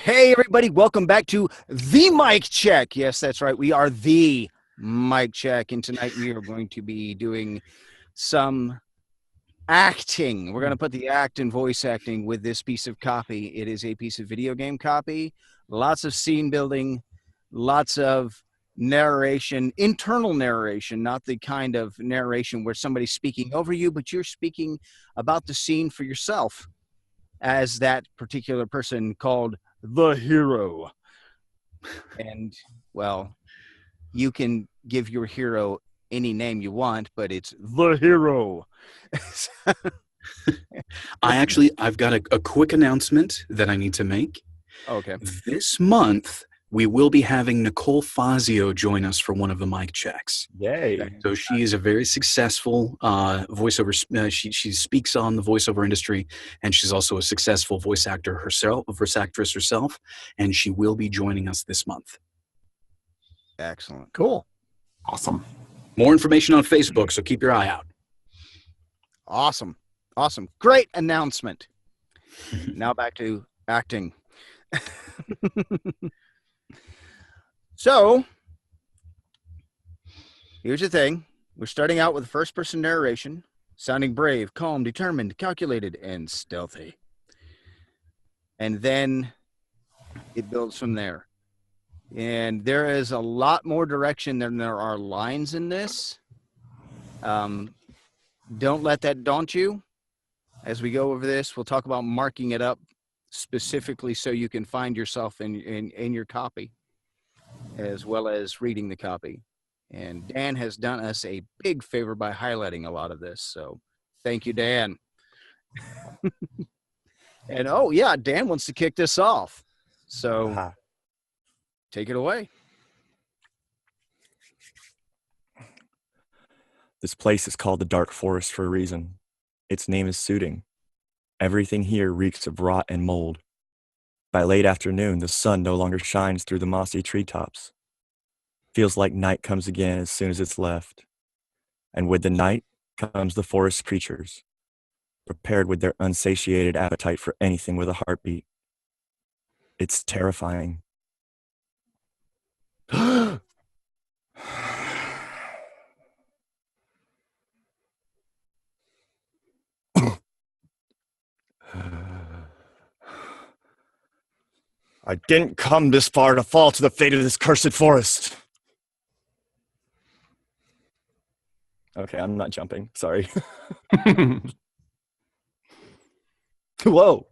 Hey, everybody, welcome back to the Mic Check. Yes, that's right. We are the Mic Check. And tonight we are going to be doing some acting. We're going to put the act and voice acting with this piece of copy. It is a piece of video game copy, lots of scene building, lots of narration, internal narration, not the kind of narration where somebody's speaking over you, but you're speaking about the scene for yourself as that particular person called the hero. And, well, you can give your hero any name you want, but it's the hero. I've got a quick announcement that I need to make. Okay. This month, we will be having Nicole Fazio join us for one of the mic checks. Yay. So she is a very successful voiceover. She speaks on the voiceover industry, and she's also a successful voice actress herself, and she will be joining us this month. Excellent. Cool. Awesome. More information on Facebook, so keep your eye out. Awesome. Awesome. Great announcement. Now back to acting. So, here's the thing. We're starting out with first-person narration, sounding brave, calm, determined, calculated, and stealthy. And then it builds from there. And there is a lot more direction than there are lines in this. Don't let that daunt you. As we go over this, we'll talk about marking it up specifically so you can find yourself in your copy, as well as reading the copy. And Dan has done us a big favor by highlighting a lot of this. So thank you, Dan. And, oh, yeah, Dan wants to kick this off. So take it away. This place is called the Dark Forest for a reason. Its name is suiting. Everything here reeks of rot and mold. By late afternoon, the sun no longer shines through the mossy treetops. Feels like night comes again as soon as it's left. And with the night comes the forest creatures, prepared with their unsatiated appetite for anything with a heartbeat. It's terrifying. I didn't come this far to fall to the fate of this cursed forest. Okay, I'm not jumping. Sorry. Whoa.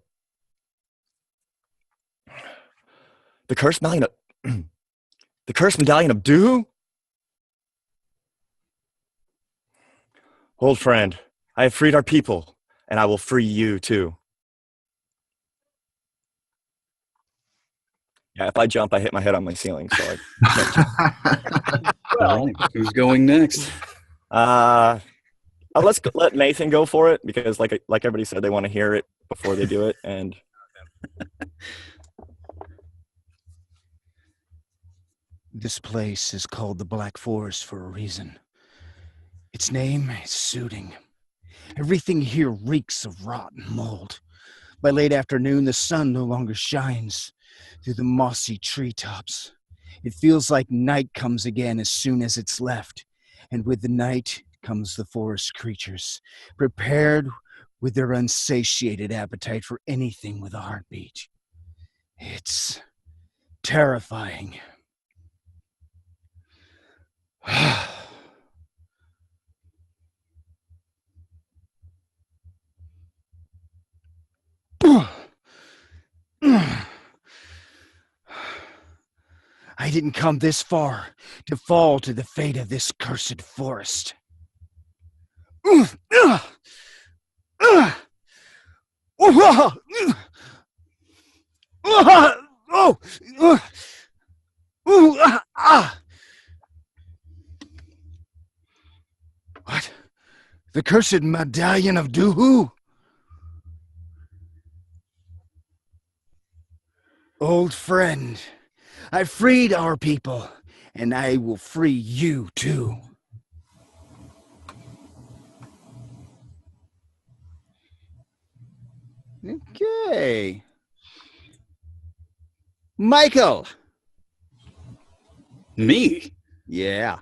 The cursed medallion of the cursed medallion of Duhu? Old friend, I have freed our people, and I will free you too. Yeah, if I jump, I hit my head on my ceiling, so I can't jump. All right, who's going next? Let Nathan go for it, because like everybody said, they want to hear it before they do it. And This place is called the Black Forest for a reason. Its name is suiting. Everything here reeks of rot and mold. By late afternoon, the sun no longer shines through the mossy treetops. It feels like night comes again as soon as it's left. And with the night comes the forest creatures, prepared with their unsatiated appetite for anything with a heartbeat. It's terrifying. I didn't come this far to fall to the fate of this cursed forest. What? The cursed medallion of Duhu? Old friend, I freed our people, and I will free you too. Okay. Michael. Me? Yeah.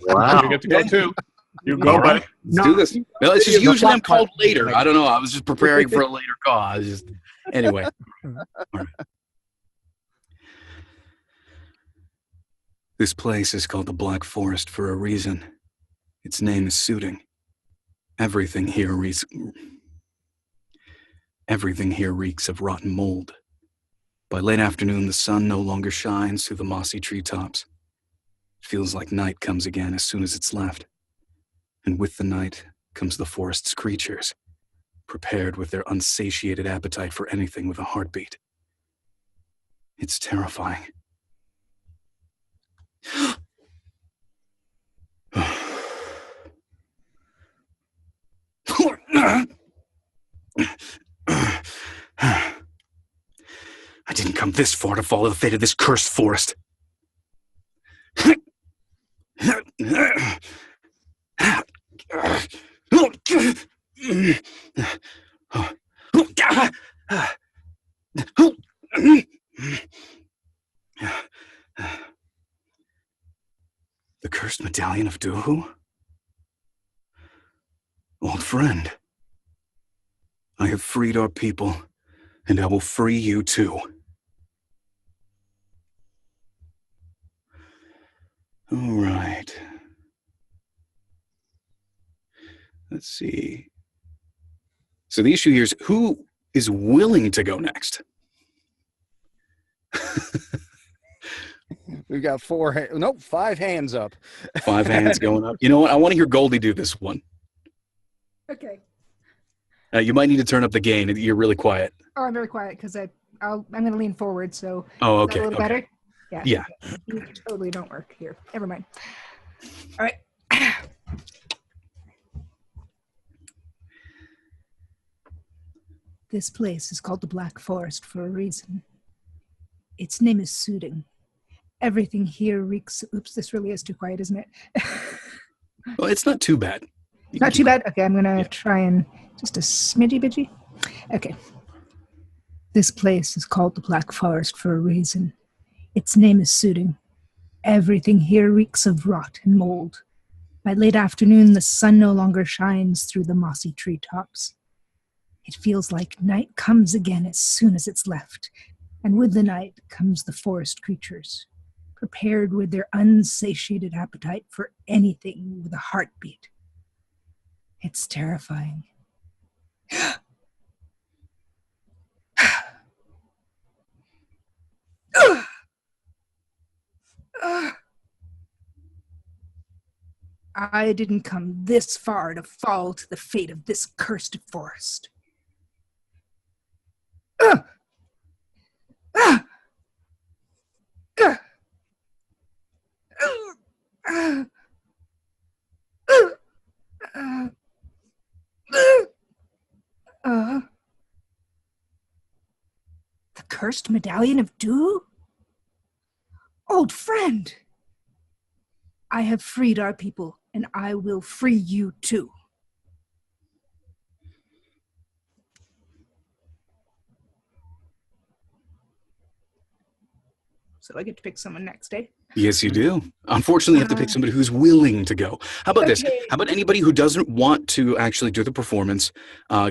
Wow. You get to go too. You All go, right. buddy. Let's do this. No, it's just The usually I'm black part- called later. I don't know. I was just preparing for a later call. I was just anyway. All right. This place is called the Black Forest for a reason. Its name is suiting. Everything here reeks of rotten mold. By late afternoon, the sun no longer shines through the mossy treetops. It feels like night comes again as soon as it's left. And with the night comes the forest's creatures, prepared with their unsatiated appetite for anything with a heartbeat. It's terrifying. I didn't come this far to follow the fate of this cursed forest. The cursed medallion of Duhu? Old friend, I have freed our people, and I will free you too. All right. Let's see. So the issue here is who is willing to go next? We've got 5 hands up. 5 hands going up. You know what? I want to hear Goldie do this one. Okay. You might need to turn up the gain. You're really quiet. Oh, I'm very quiet because I'm going to lean forward. So Oh, is okay. that a little Okay. better? Yeah. Yeah. You totally don't work here. Never mind. All right. This place is called the Black Forest for a reason. Its name is suiting. Everything here reeks. Oops, this really is too quiet, isn't it? Well, it's not too bad. Not too bad. Okay, I'm going to Yeah. try and just a smidgy bidgy. Okay. This place is called the Black Forest for a reason. Its name is suiting. Everything here reeks of rot and mold. By late afternoon, the sun no longer shines through the mossy treetops. It feels like night comes again as soon as it's left, and with the night comes the forest creatures, prepared with their unsatiated appetite for anything with a heartbeat. It's terrifying. I didn't come this far to fall to the fate of this cursed forest. The cursed medallion of Du? Old friend! I have freed our people, and I will free you too. So I get to pick someone next, eh? Yes, you do. Unfortunately, you have to pick somebody who's willing to go. How about this? Okay. How about anybody who doesn't want to actually do the performance?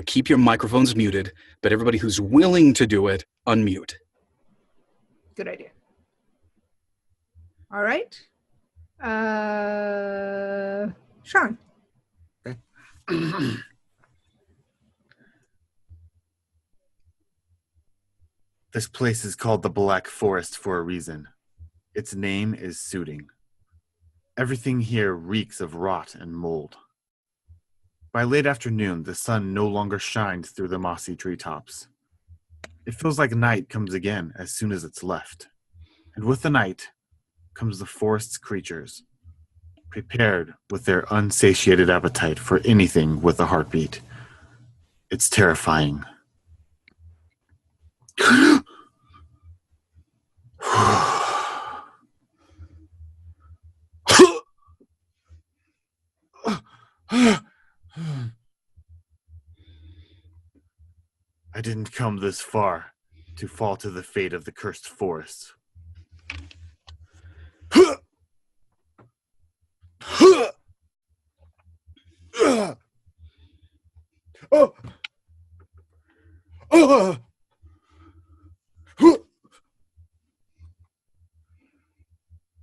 Keep your microphones muted, but everybody who's willing to do it, unmute. Good idea. All right. Sean. This place is called the Black Forest for a reason. Its name is suiting. Everything here reeks of rot and mold. By late afternoon, the sun no longer shines through the mossy treetops. It feels like night comes again as soon as it's left. And with the night comes the forest's creatures, prepared with their unsatiated appetite for anything with a heartbeat. It's terrifying. I didn't come this far to fall to the fate of the cursed forest.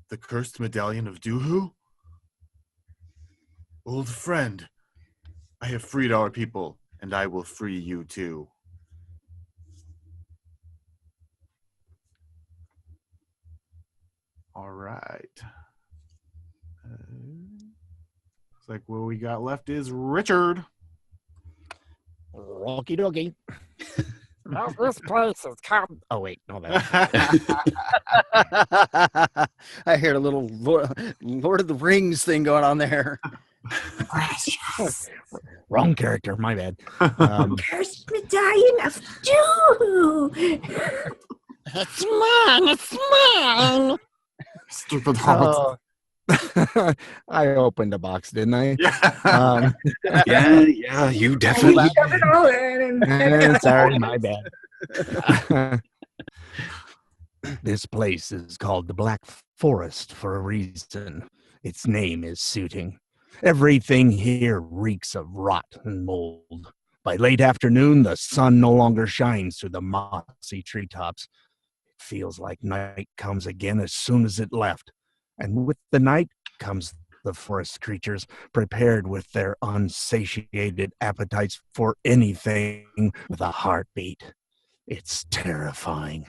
The cursed medallion of Duhu? Old friend, I have freed our people, and I will free you too. All right. Looks like what we got left is Richard. Okie dokie. Well, this place is called. Oh wait, no, that. I heard a little Lord of the Rings thing going on there. Wrong character. My bad. Cursed medallion of doom. It's mine. It's mine. Stupid heart. Oh. I opened a box, didn't I? Yeah. Yeah, you definitely. Shove it all in. Sorry, my bad. This place is called the Black Forest for a reason. Its name is suiting. Everything here reeks of rot and mold. By late afternoon, the sun no longer shines through the mossy treetops. It feels like night comes again as soon as it left. And with the night comes the forest creatures, prepared with their unsatiated appetites for anything with a heartbeat. It's terrifying.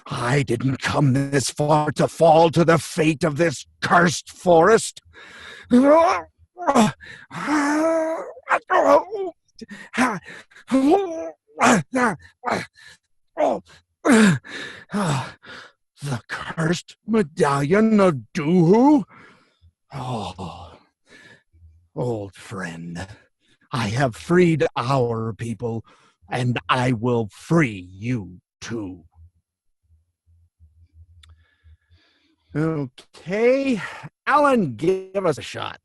I didn't come this far to fall to the fate of this cursed forest. The cursed medallion of Duhu? Oh, old friend, I have freed our people, and I will free you too. Okay, Alan, give us a shot.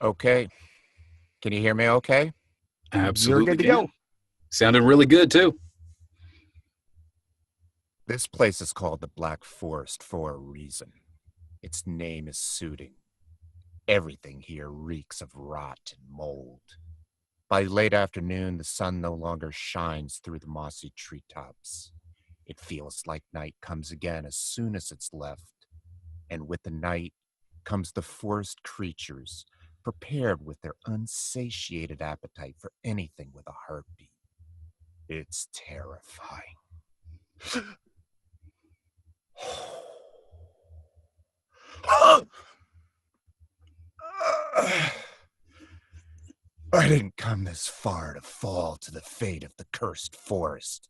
Okay. Can you hear me okay? Absolutely. You're good to can. go. Sounded really good, too. This place is called the Black Forest for a reason. Its name is suiting. Everything here reeks of rot and mold. By late afternoon, the sun no longer shines through the mossy treetops. It feels like night comes again as soon as it's left. And with the night comes the forest creatures, prepared with their unsatiated appetite for anything with a heartbeat. It's terrifying. I didn't come this far to fall to the fate of the cursed forest.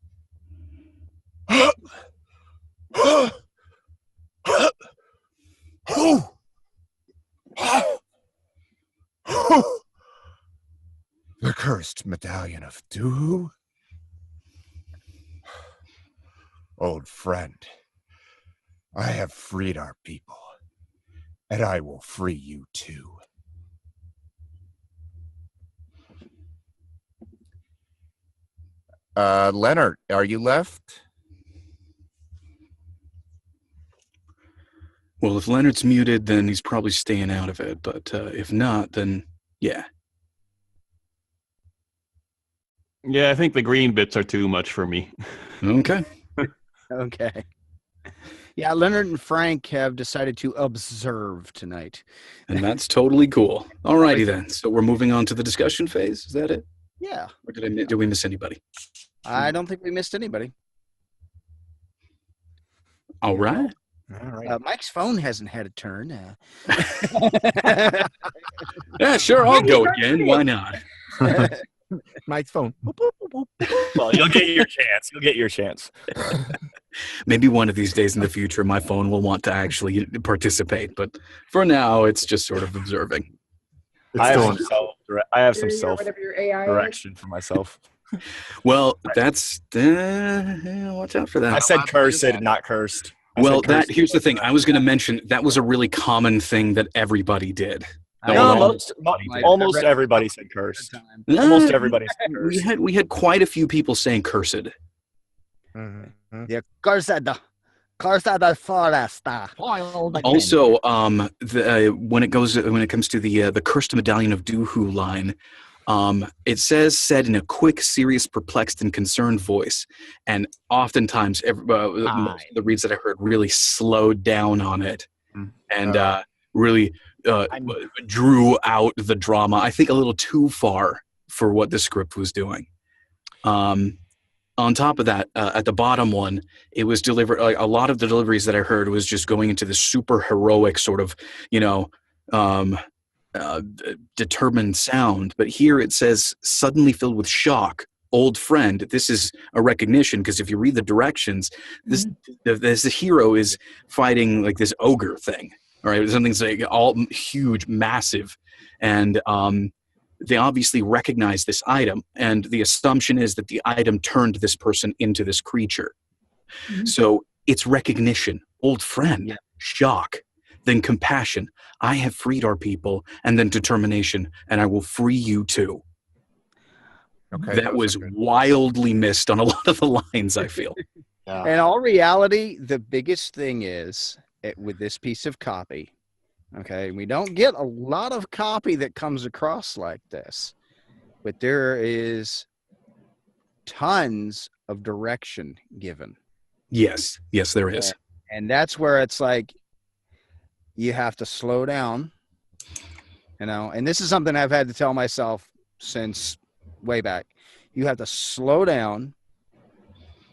The cursed medallion of Duhu? Old friend, I have freed our people, and I will free you too. Leonard, are you left? Well, if Leonard's muted, then he's probably staying out of it. But if not, then yeah. Yeah, I think the green bits are too much for me. Okay. Okay. Yeah, Leonard and Frank have decided to observe tonight. And that's totally cool. All righty then. So we're moving on to the discussion phase. Is that it? Yeah. Or did we miss anybody? I don't think we missed anybody. All right. All right. Mike's phone hasn't had a turn. Yeah, sure. I'll go again. Why not? Mike's phone. Well, you'll get your chance. You'll get your chance. Maybe one of these days in the future, my phone will want to actually participate. But for now, it's just sort of observing. I have some self Whatever your AI is. direction for myself. Well, that's watch out for that. I said cursed, not cursed. Well, said here's the thing. I was going to mention that was a really common thing that everybody did. I No, know. almost everybody said cursed. Almost everybody said cursed. We had quite a few people saying cursed. Mhm. Yeah, cursed the forest. Also, when it comes to the cursed medallion of Dooku line, it said in a quick, serious, perplexed, and concerned voice, and oftentimes most of the reads that I heard really slowed down on it, and really drew out the drama. I think a little too far for what the script was doing. On top of that, at the bottom one, it was delivered. Like, a lot of the deliveries that I heard was just going into this super heroic sort of, determined sound. But here it says, suddenly filled with shock, old friend. This is a recognition, because if you read the directions, the hero is fighting like this ogre thing. All right, something's like all huge, massive, and they obviously recognize this item, and the assumption is that the item turned this person into this creature. So it's recognition, old friend, shock, then compassion. I have freed our people, and then determination, and I will free you too. Okay, That was wildly missed on a lot of the lines, I feel. In all reality, the biggest thing is with this piece of copy. Okay, we don't get a lot of copy that comes across like this, but there is tons of direction given. Yes, there is. And that's where it's like you have to slow down, and this is something I've had to tell myself since way back. You have to slow down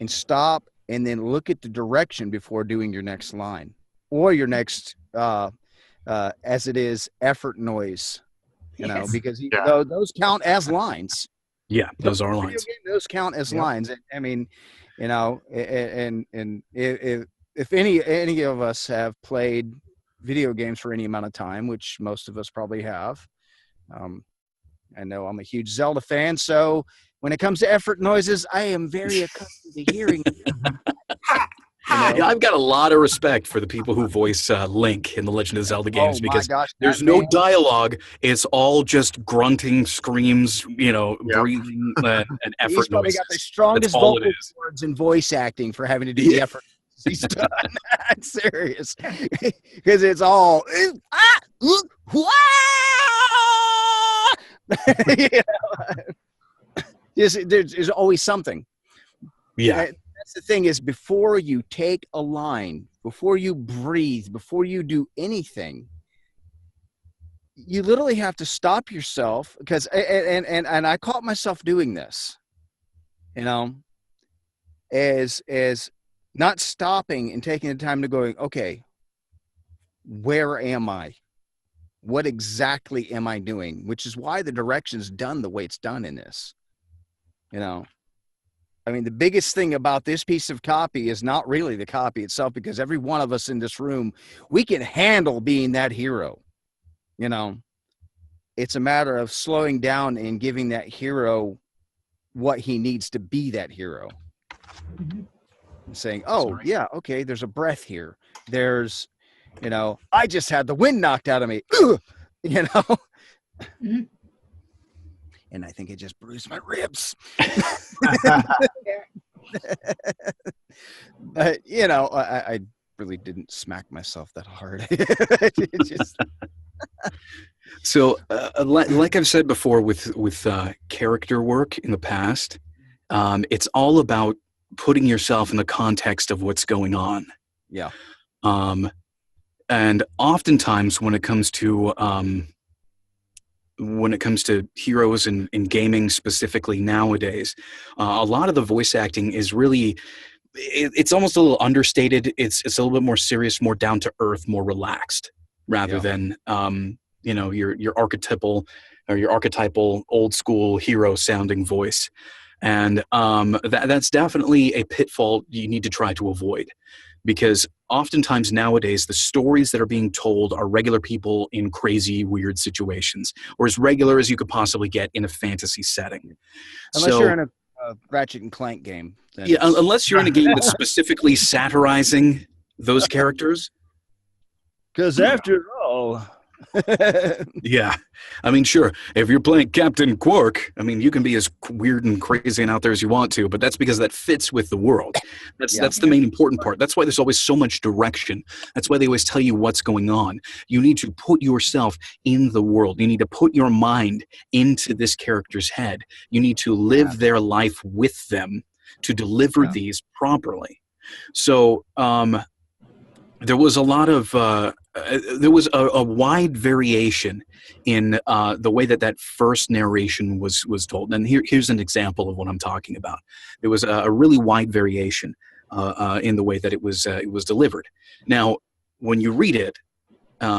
and stop and then look at the direction before doing your next line or your next as it is effort noise, because those count as lines. Yeah, those are lines. Those count as lines. I mean, and if any of us have played video games for any amount of time, which most of us probably have, I know I'm a huge Zelda fan, so when it comes to effort noises, I am very accustomed to hearing them. Yeah, I've got a lot of respect for the people who voice Link in the Legend of Zelda games, because there's no dialogue. It's all just grunting, screams, breathing, and effort He's probably noises. got the strongest vocal cords in voice acting for having to do the effort he's done. I'm serious, because it's all there's always something. Yeah. That's the thing, is before you take a line, before you breathe, before you do anything, you literally have to stop yourself, because and I caught myself doing this, as not stopping and taking the time to going, okay, where am I? What exactly am I doing? Which is why the direction's done the way it's done in this. I mean, the biggest thing about this piece of copy is not really the copy itself, because every one of us in this room, we can handle being that hero. It's a matter of slowing down and giving that hero what he needs to be that hero. And saying, yeah, okay, there's a breath here. There's, I just had the wind knocked out of me, and I think it just bruised my ribs. But I really didn't smack myself that hard. So, like I've said before, with character work in the past, it's all about putting yourself in the context of what's going on. Yeah. And oftentimes, when it comes to heroes in gaming specifically nowadays, a lot of the voice acting is really, it's almost a little understated. It's a little bit more serious, more down to earth, more relaxed, rather than your archetypal old school hero sounding voice. And that's definitely a pitfall you need to try to avoid, because oftentimes nowadays the stories that are being told are regular people in crazy, weird situations, or as regular as you could possibly get in a fantasy setting. Unless you're in a Ratchet and Clank game. Yeah, unless you're in a game that's specifically satirizing those characters. Because after all, Yeah. I mean, sure, if you're playing Captain Quark, I mean, you can be as weird and crazy and out there as you want to, but that's because that fits with the world. That's the main important part. That's why there's always so much direction. That's why they always tell you what's going on. You need to put yourself in the world. You need to put your mind into this character's head. You need to live their life with them to deliver these properly. So, there was a lot of there was a wide variation in the way that first narration was told. And here's an example of what I'm talking about. There was a really wide variation in the way that it was delivered. Now, when you read it,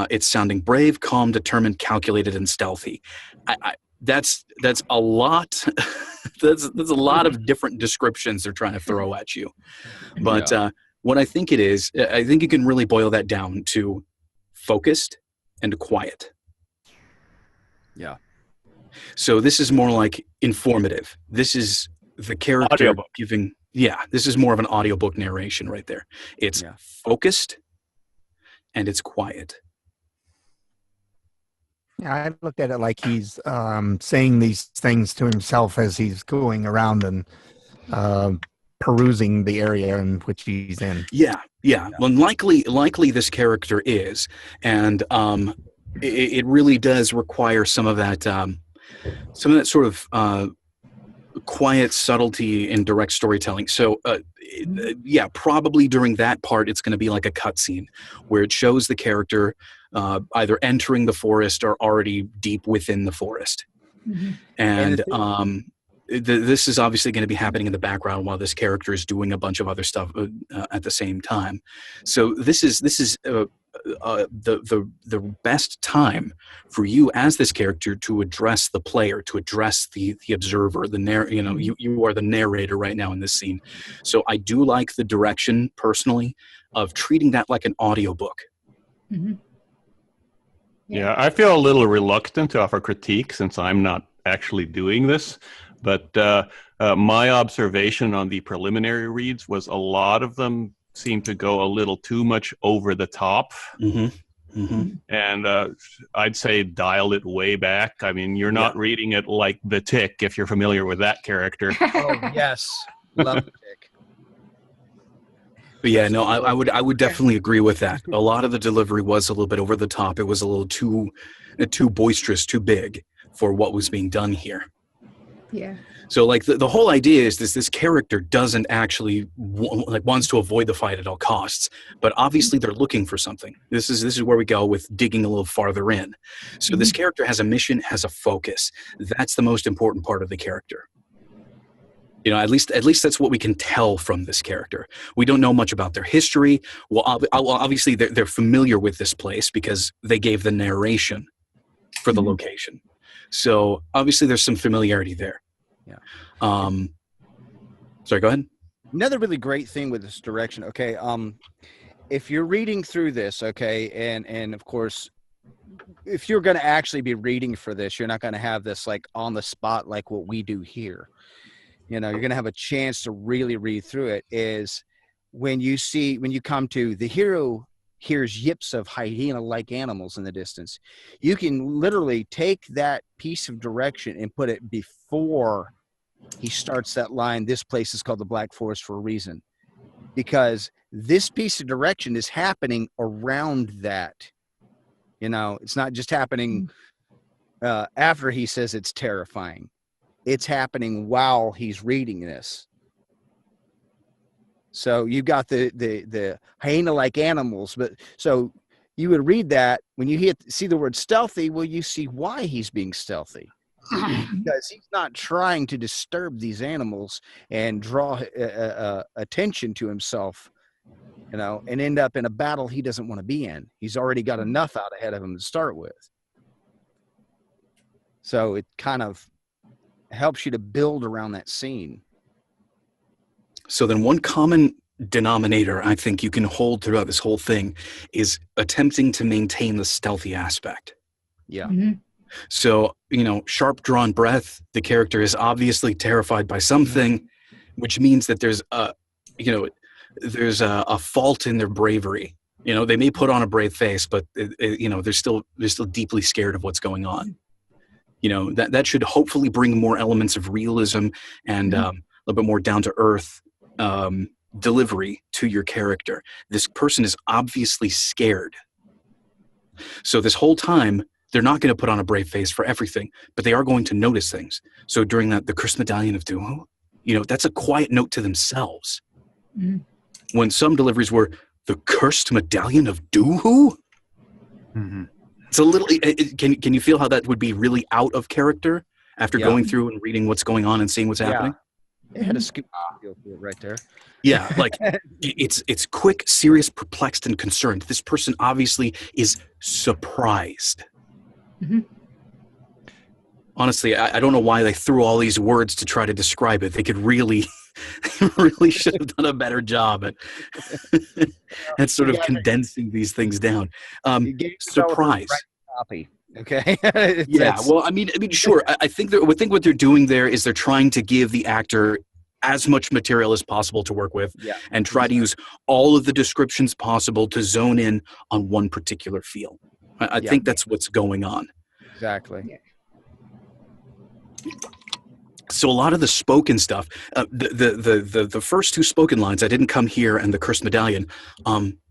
it's sounding brave, calm, determined, calculated, and stealthy. That's a lot. that's a lot of different descriptions they're trying to throw at you. But what I think it is, I think you can really boil that down to focused and quiet. Yeah. So this is more like informative. This is the character Audiobook. giving. Yeah, this is more of an audiobook narration right there. It's focused and it's quiet. Yeah, I looked at it like he's saying these things to himself as he's going around and perusing the area in which he's in. Yeah. Well, likely this character is, and it really does require some of that sort of quiet subtlety in direct storytelling. So, probably during that part, it's going to be like a cutscene where it shows the character either entering the forest or already deep within the forest, and this is obviously going to be happening in the background while this character is doing a bunch of other stuff at the same time. So this is the best time for you as this character to address the player, to address the observer, you are the narrator right now in this scene. So I do like the direction personally of treating that like an audiobook. Mm-hmm. Yeah, I feel a little reluctant to offer critique since I'm not actually doing this. But my observation on the preliminary reads was a lot of them seem to go a little too much over the top. And I'd say dial it way back. I mean, you're not reading it like The Tick, if you're familiar with that character. Oh, yes. Love The Tick. But yeah, no, I would definitely agree with that. A lot of the delivery was a little bit over the top. It was a little too boisterous, too big for what was being done here. Yeah. So like the whole idea is this character doesn't actually wants to avoid the fight at all costs, but obviously they're looking for something. This is where we go with digging a little farther in. So this character has a mission, has a focus. That's the most important part of the character. You know, at least that's what we can tell from this character. We don't know much about their history. Well, obviously they're familiar with this place because they gave the narration for the location. So obviously there's some familiarity there. Yeah. Sorry, go ahead. Another really great thing with this direction. Okay. If you're reading through this, okay, and of course, if you're going to actually be reading for this, you're not going to have this like on the spot like what we do here. You know, you're going to have a chance to really read through it. Is when you come to the hero hears yips of hyena-like animals in the distance, you can literally take that piece of direction and put it before he starts that line, this place is called the Black Forest for a reason. Because this piece of direction is happening around that. You know, it's not just happening after he says it's terrifying. It's happening while he's reading this. So you've got the hyena-like animals, but so you would read that when you see the word stealthy. Well, you see why he's being stealthy, because he's not trying to disturb these animals and draw attention to himself, you know, and end up in a battle he doesn't want to be in. He's already got enough out ahead of him to start with. So it kind of helps you to build around that scene. So then one common denominator I think you can hold throughout this whole thing is attempting to maintain the stealthy aspect. Yeah. Mm-hmm. So, you know, sharp drawn breath, the character is obviously terrified by something, which means that there's there's a fault in their bravery. You know, they may put on a brave face, but you know, they're still deeply scared of what's going on. You know, that should hopefully bring more elements of realism and a little bit more down to earth delivery to your character. This person is obviously scared. So this whole time, they're not going to put on a brave face for everything, but they are going to notice things. So during the Cursed Medallion of Duhu, you know, that's a quiet note to themselves. When some deliveries were, the Cursed Medallion of Duhu? It's a little, can you feel how that would be really out of character after going through and reading what's going on and seeing what's happening? It had a scoop feel to it right there. Yeah, like it's quick, serious, perplexed, and concerned. This person obviously is surprised. Honestly, I don't know why they threw all these words to try to describe it. They could really should have done a better job at sort of condensing these things down. Surprise. Copy. Okay. Yeah. Well, I mean, sure. I think what they're doing there is they're trying to give the actor as much material as possible to work with, and try to use all of the descriptions possible to zone in on one particular feel. I think that's what's going on. Exactly. So a lot of the spoken stuff, the first two spoken lines, I didn't come here, and the Cursed Medallion,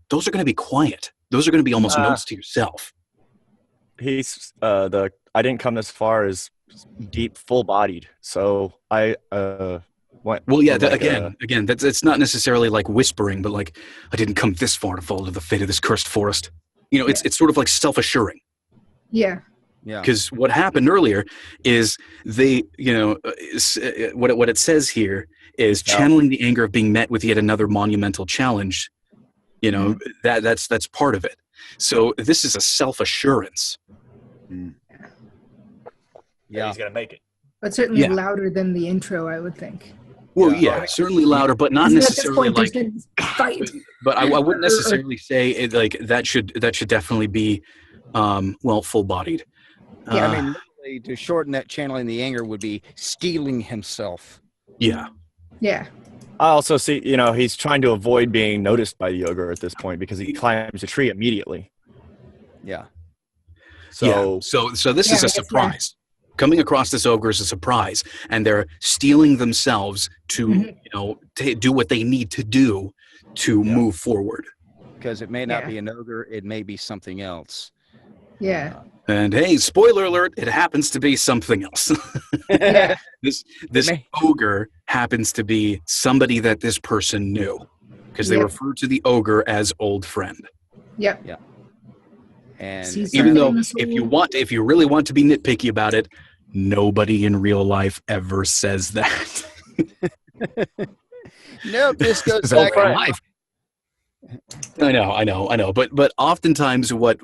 those are going to be quiet. Those are going to be almost notes to yourself. He's I didn't come this far as deep, full-bodied. So I went. Well, yeah. Again, it's not necessarily like whispering, but like, I didn't come this far to fall to the fate of this cursed forest. You know, it's sort of like self-assuring. Yeah. Yeah. Because what happened earlier is they, you know, what it says here is channeling the anger of being met with yet another monumental challenge. You know, that's part of it. So this is a self-assurance. Yeah, he's gonna make it. But certainly louder than the intro, I would think. Well, yeah, certainly louder, but not necessarily like. Fight. But I wouldn't necessarily say it, like that should definitely be, full-bodied. Yeah, I mean, literally, to shorten that, channeling the anger would be stealing himself. Yeah. Yeah. I also see, you know, he's trying to avoid being noticed by the ogre at this point because he climbs a tree immediately. Yeah. So this is a surprise. Coming across this ogre is a surprise, and they're steeling themselves to, you know, do what they need to do to move forward. Because it may not be an ogre, it may be something else. Yeah. And hey, spoiler alert, it happens to be something else. This ogre happens to be somebody that this person knew, because they refer to the ogre as old friend. Yep. Yeah. And even though if you really want to be nitpicky about it, nobody in real life ever says that. Nope, this goes back in life. I know. But oftentimes what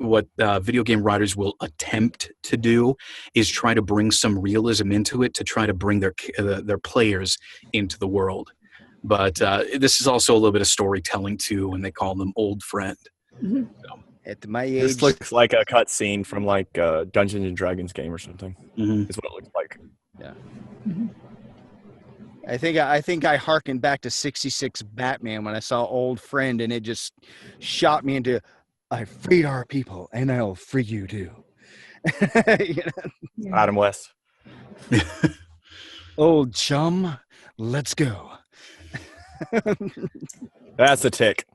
video game writers will attempt to do is try to bring some realism into it, to try to bring their players into the world. But this is also a little bit of storytelling too, and they call them old friend. So, at my age, this looks like a cutscene from like a Dungeons and Dragons game or something. Is what it looks like. Yeah. I think I harkened back to 66 Batman when I saw Old Friend, and it just shot me into, I freed our people, and I'll free you too. You know? Adam West. Old chum, let's go. That's a tick.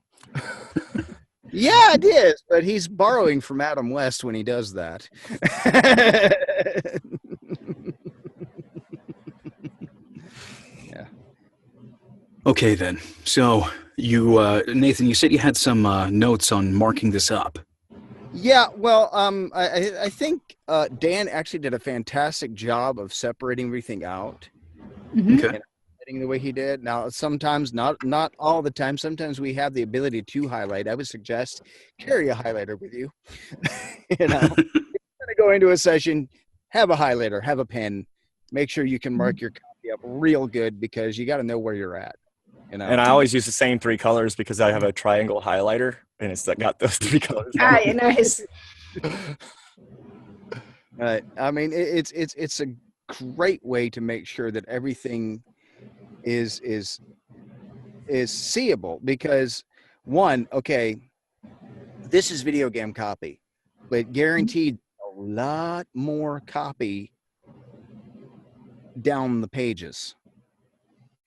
Yeah, it is, but he's borrowing from Adam West when he does that. Okay, then. So you, Nathan, you said you had some notes on marking this up. Yeah, well, I think Dan actually did a fantastic job of separating everything out. Okay. The way he did. Now, sometimes, not all the time, sometimes we have the ability to highlight. I would suggest carry a highlighter with you. You know, if you're going to go into a session, have a highlighter, have a pen. Make sure you can mark your copy up real good, because you got to know where you're at. You know? And I always use the same 3 colors because I have a triangle highlighter, and it's got those 3 colors. Ah, nice. I mean, it's a great way to make sure that everything is is seeable because one, okay, this is video game copy, but guaranteed a lot more copy down the pages,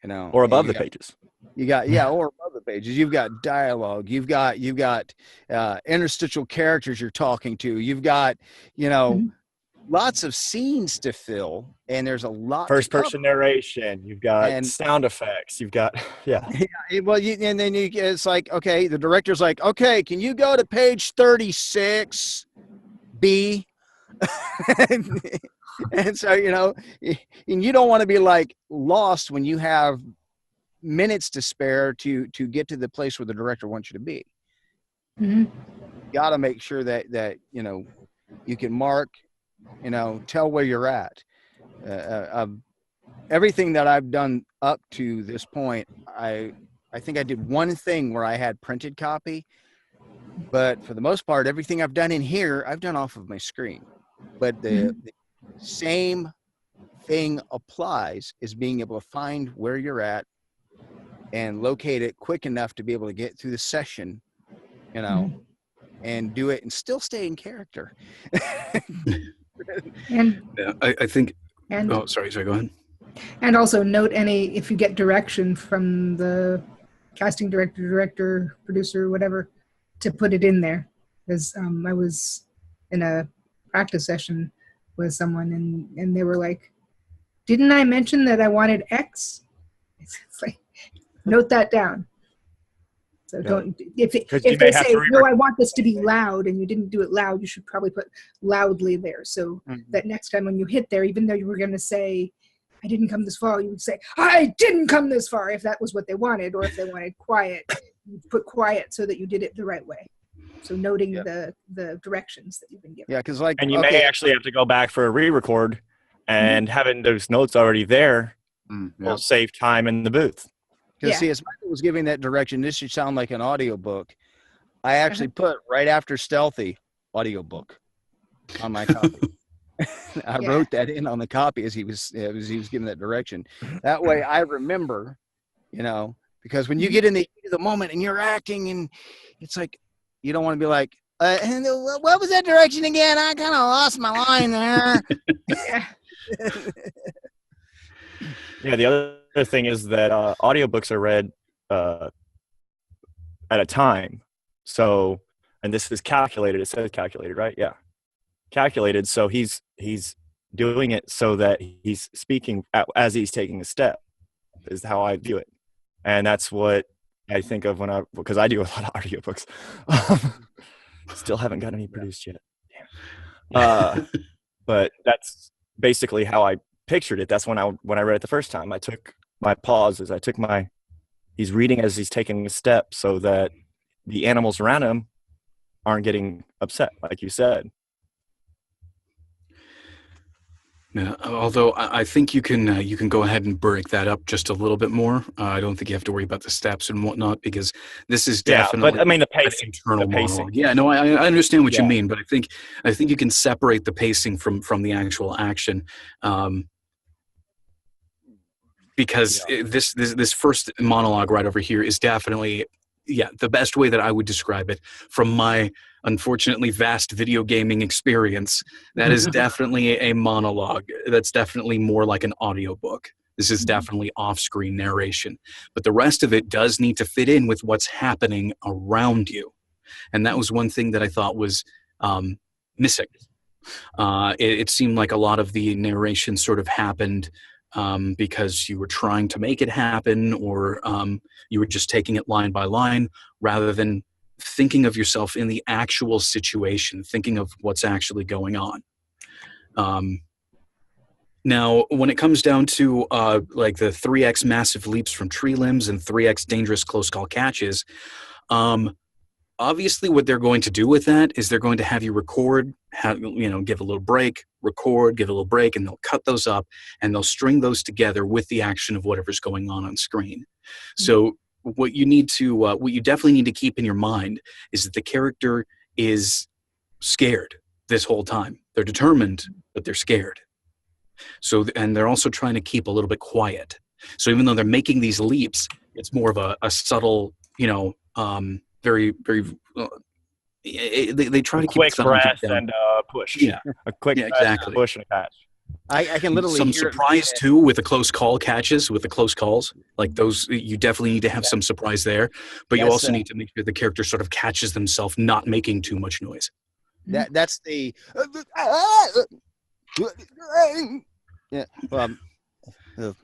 you know, Or above you the got- pages. You got or above the pages. You've got dialogue. You've got interstitial characters you're talking to. You've got lots of scenes to fill, and there's a lot. First to person narration. You've got And- sound effects. You've got Well, and then it's like, okay, the director's like, okay, can you go to page 36, B? And so, and you don't want to be like lost when you have minutes to spare to get to the place where the director wants you to be. Mhm. You got to make sure that you can mark, tell where you're at. Everything that I've done up to this point, I think I did one thing where I had printed copy, but for the most part, everything I've done in here, I've done off of my screen. But the same thing applies, is being able to find where you're at and locate it quick enough to be able to get through the session, and do it and still stay in character. And Yeah, I think. and Oh, sorry. Go ahead. and also note if you get direction from the casting director, producer, whatever, to put it in there. Because I was in a practice session with someone, and they were like, "Didn't I mention that I wanted X?" It's like, note that down. So don't if you they may have say to no, I want this to be loud, and you didn't do it loud, you should probably put loudly there, so that next time when you hit there, even though you were going to say I didn't come this far, you would say I didn't come this far, if that was what they wanted, or if they wanted quiet, you put quiet so that you did it the right way. So noting the directions that you've been given. Yeah, because and you may actually have to go back for a re-record, and having those notes already there will save time in the booth. Because see, as Michael was giving that direction, this should sound like an audiobook. I actually put right after stealthy audiobook on my copy. I wrote that in on the copy as he was giving that direction. That way I remember, because when you get in the heat of the moment and you're acting, and it's like, you don't want to be like, and what was that direction again? I kind of lost my line there. Yeah, the other thing is that audiobooks are read at a time. So, and this is calculated. It says calculated, right? Yeah. Calculated. So he's doing it so that he's speaking as he's taking a step, is how I view it. And that's what I think of because I do a lot of audiobooks. Still haven't got any produced yet. Damn. But that's basically how I pictured it. That's when I read it the first time. I took my pauses. He's reading as he's taking a step so that the animals around him aren't getting upset, like you said. Yeah, although I think you can go ahead and break that up just a little bit more. I don't think you have to worry about the steps and whatnot, because this is definitely. But I mean the an pacing. internal monologue. Yeah, no, I understand what you Yeah. mean, but I think you can separate the pacing from the actual action, because this first monologue right over here is definitely the best way that I would describe it from my unfortunately vast video gaming experience. That is definitely a monologue. That's definitely more like an audiobook. This is definitely off-screen narration. But the rest of it does need to fit in with what's happening around you. And that was one thing that I thought was missing. It seemed like a lot of the narration sort of happened because you were trying to make it happen, or you were just taking it line by line, rather than thinking of yourself in the actual situation, thinking of what's actually going on. Now, when it comes down to like the 3x massive leaps from tree limbs and 3x dangerous close call catches, obviously what they're going to do with that is they're going to have you record, give a little break, record, give a little break, and they'll cut those up and they'll string those together with the action of whatever's going on screen. So what you definitely need to keep in your mind is that the character is scared this whole time. They're determined, but they're scared. So, and they're also trying to keep a little bit quiet. So even though they're making these leaps, It's more of a subtle, very, very. They try to keep quick it subtle and keep breath it down. and push. Yeah, A quick yeah, breath, exactly. push and a catch. I can literally some hear it. surprise too with the close call catches, with the close calls. Like those, you definitely need to have some surprise there. But you Yes, also need to make sure the character sort of catches themselves, not making too much noise. That's the yeah.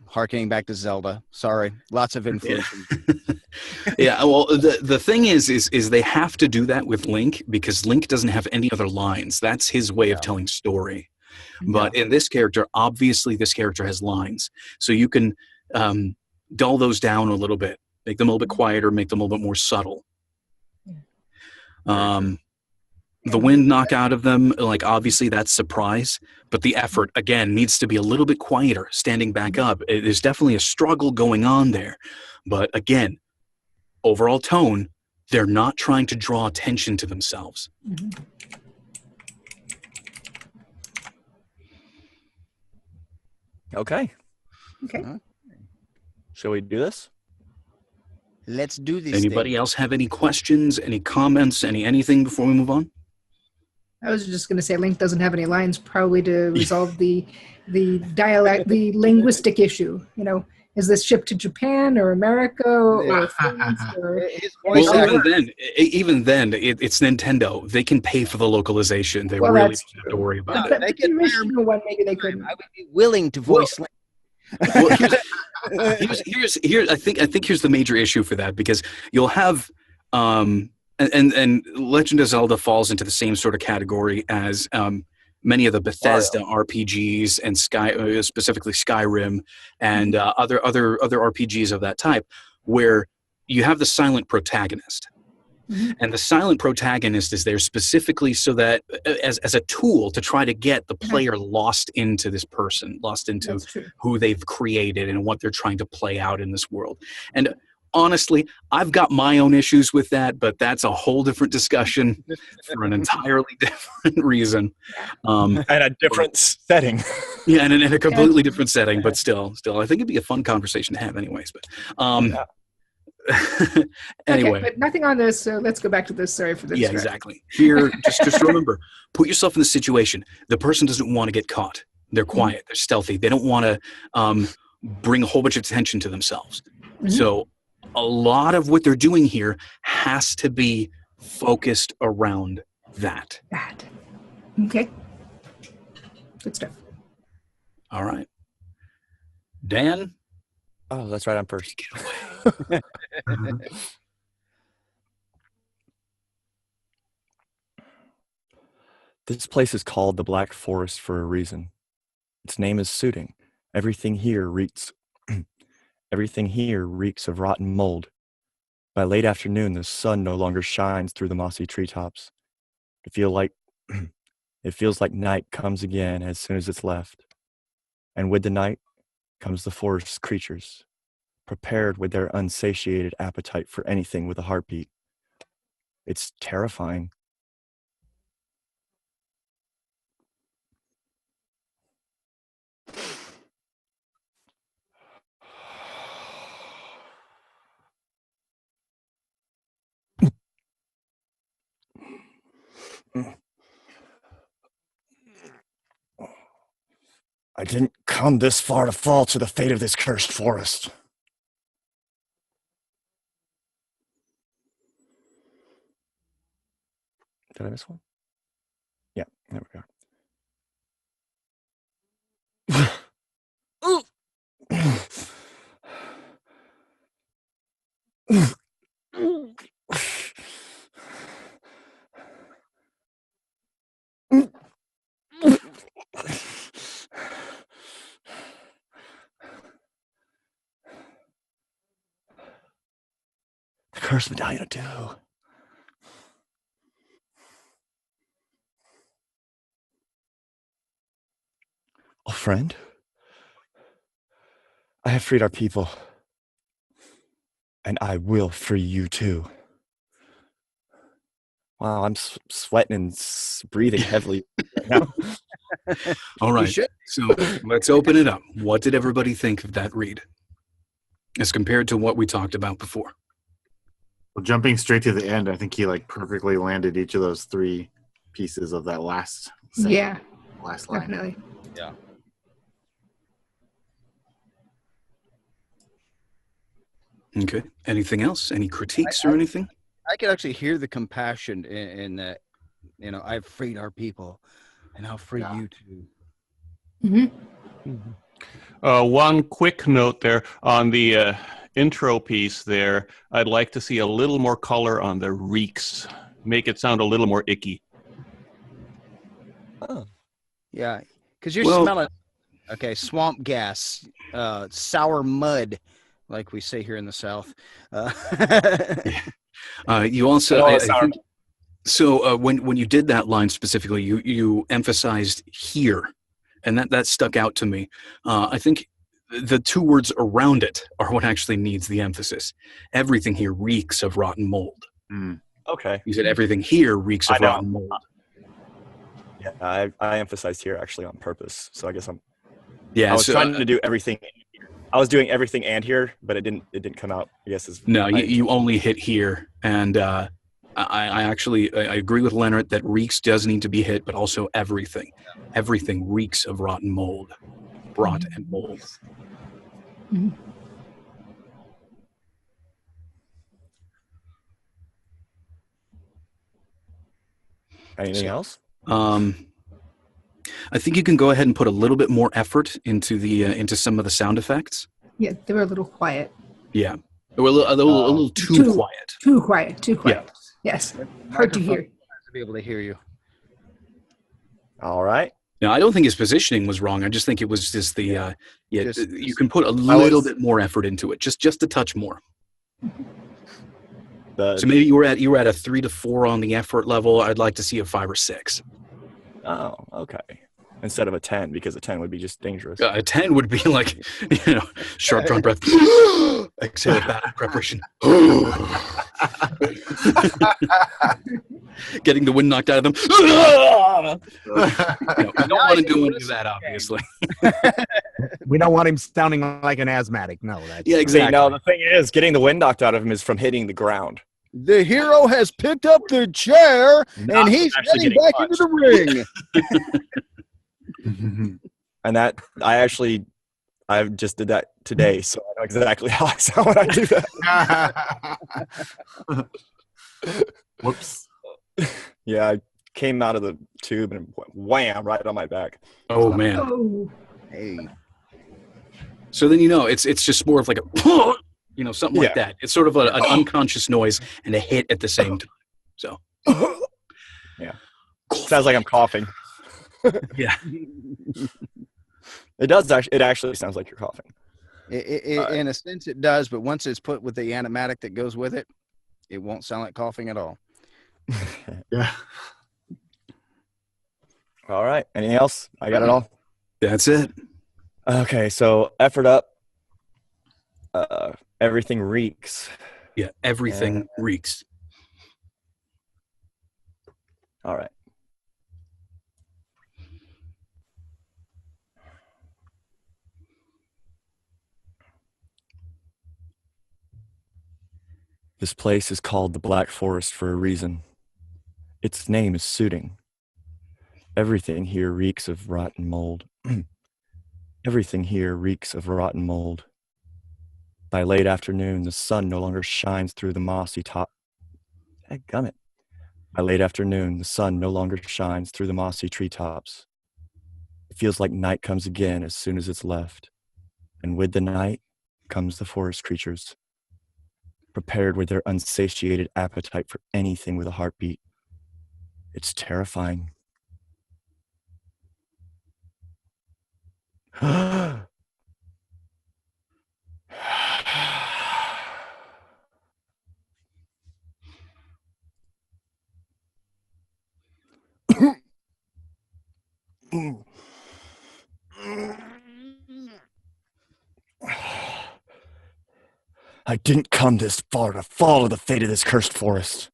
Harkening back to Zelda. Sorry, lots of inflation. Yeah, well, the thing is they have to do that with Link because Link doesn't have any other lines. That's his way of telling story. But in this character, obviously, this character has lines, so you can dull those down a little bit, make them a little bit quieter, make them a little bit more subtle. The wind knock out of them, like obviously that's surprise, but the effort again needs to be a little bit quieter, standing back up. There's definitely a struggle going on there, but again, overall tone, they're not trying to draw attention to themselves. Okay. Okay. Shall we do this? Let's do this. Anybody else have any questions, any comments, anything before we move on? I was just going to say Link doesn't have any lines, probably to resolve the dialect, the linguistic issue. You know, is this shipped to Japan or America or France or? Well, even then, it's Nintendo. They can pay for the localization. They really don't have to worry about it. They can original one, maybe they couldn't. I would be willing to voice Link. Well, here's I think here's the major issue for that, because you'll have and Legend of Zelda falls into the same sort of category as many of the Bethesda RPGs and specifically Skyrim and other RPGs of that type, where you have the silent protagonist. And the silent protagonist is there specifically so that as a tool to try to get the player lost into this person, lost into who they've created and what they're trying to play out in this world. And honestly, I've got my own issues with that, but that's a whole different discussion for an entirely different reason. And a different setting. Yeah, and in a completely different setting, but still, I think it'd be a fun conversation to have anyways. But anyway. Okay, but nothing on this, so let's go back to this. Sorry for this. Yeah, exactly. Here, just remember, put yourself in the situation. The person doesn't want to get caught. They're quiet. They're stealthy. They don't want to bring a whole bunch of attention to themselves. So a lot of what they're doing here has to be focused around that. Okay. Good stuff. All right. Dan? Oh, that's right. I'm first. This place is called the Black Forest for a reason. Its name is suiting. Everything here reeks of rotten mold. By late afternoon, the sun no longer shines through the mossy treetops. It feels like night comes again as soon as it's left. And with the night comes the forest's creatures, prepared with their unsatiated appetite for anything with a heartbeat. It's terrifying. I didn't come this far to fall to the fate of this cursed forest. Did I miss one? Yeah, there we go. The cursed medallion of Dew. Oh, friend, I have freed our people, and I will free you too. Wow, I'm sweating and breathing heavily right now. All right, so let's open it up. What did everybody think of that read? as compared to what we talked about before. Well, jumping straight to the end, I think he like perfectly landed each of those 3 pieces of that last sentence, Yeah, last line. definitely. Okay. Anything else? Any critiques or anything? I could actually hear the compassion in that. I've freed our people, and I'll free you too. Mm-hmm. One quick note there on the intro piece there. I'd like to see a little more color on the reeks. Make it sound a little more icky. Oh. Yeah, because you're smelling, swamp gas, sour mud, like we say here in the South. You also, I think, so when you did that line specifically, you emphasized here, and that stuck out to me. I think the 2 words around it are what actually needs the emphasis. Everything here reeks of rotten mold. Okay. You said everything here reeks of rotten mold. Yeah, I emphasized here actually on purpose. So I guess Yeah, I was trying to do everything. I was doing everything and here, but it didn't come out. I guess you only hit here, and I agree with Leonard that reeks does need to be hit, but also everything. Everything reeks of rotten mold, rot and mold. Mm-hmm. Anything else? I think you can go ahead and put a little bit more effort into some of the sound effects. Yeah, they were a little quiet. Yeah, they were a little too quiet. Too quiet. Yeah. Yes, hard to hear. To be able to hear you. All right. Now, I don't think his positioning was wrong. I just think it was just the you can put a little bit more effort into it, just a touch more. So maybe you were at a 3 to 4 on the effort level. I'd like to see a 5 or 6. Oh, okay. Instead of a 10, because a 10 would be just dangerous. A 10 would be like, sharp drawn breath, exhale, battle preparation. Getting the wind knocked out of them. We don't want to do any of that, obviously. We don't want him sounding like an asthmatic. No, that's Yeah, exactly. See, no, the thing is, getting the wind knocked out of him is from hitting the ground. The hero has picked up the chair, and he's actually getting back punched. into the ring. And that I just did that today, so I know exactly how I sound when I do that. Whoops. Yeah, I came out of the tube and went wham right on my back. Oh man. Oh, Hey, So then it's just more of like a something like that. It's sort of an unconscious noise and a hit at the same time. So Yeah. Sounds like I'm coughing. yeah. It does actually. It actually sounds like you're coughing. in a sense, it does, but once it's put with the animatic that goes with it, it won't sound like coughing at all. Yeah. All right. Anything else? I got it all. That's it. Okay. So effort up. Everything reeks. Yeah, everything reeks. All right. This place is called the Black Forest for a reason. Its name is suiting. Everything here reeks of rotten mold. Everything here reeks of rotten mold. By late afternoon, the sun no longer shines through the mossy top. Dadgummit. By late afternoon, the sun no longer shines through the mossy treetops. It feels like night comes again as soon as it's left. And with the night comes the forest creatures, prepared with their unsatiated appetite for anything with a heartbeat. It's terrifying. I didn't come this far to follow the fate of this cursed forest.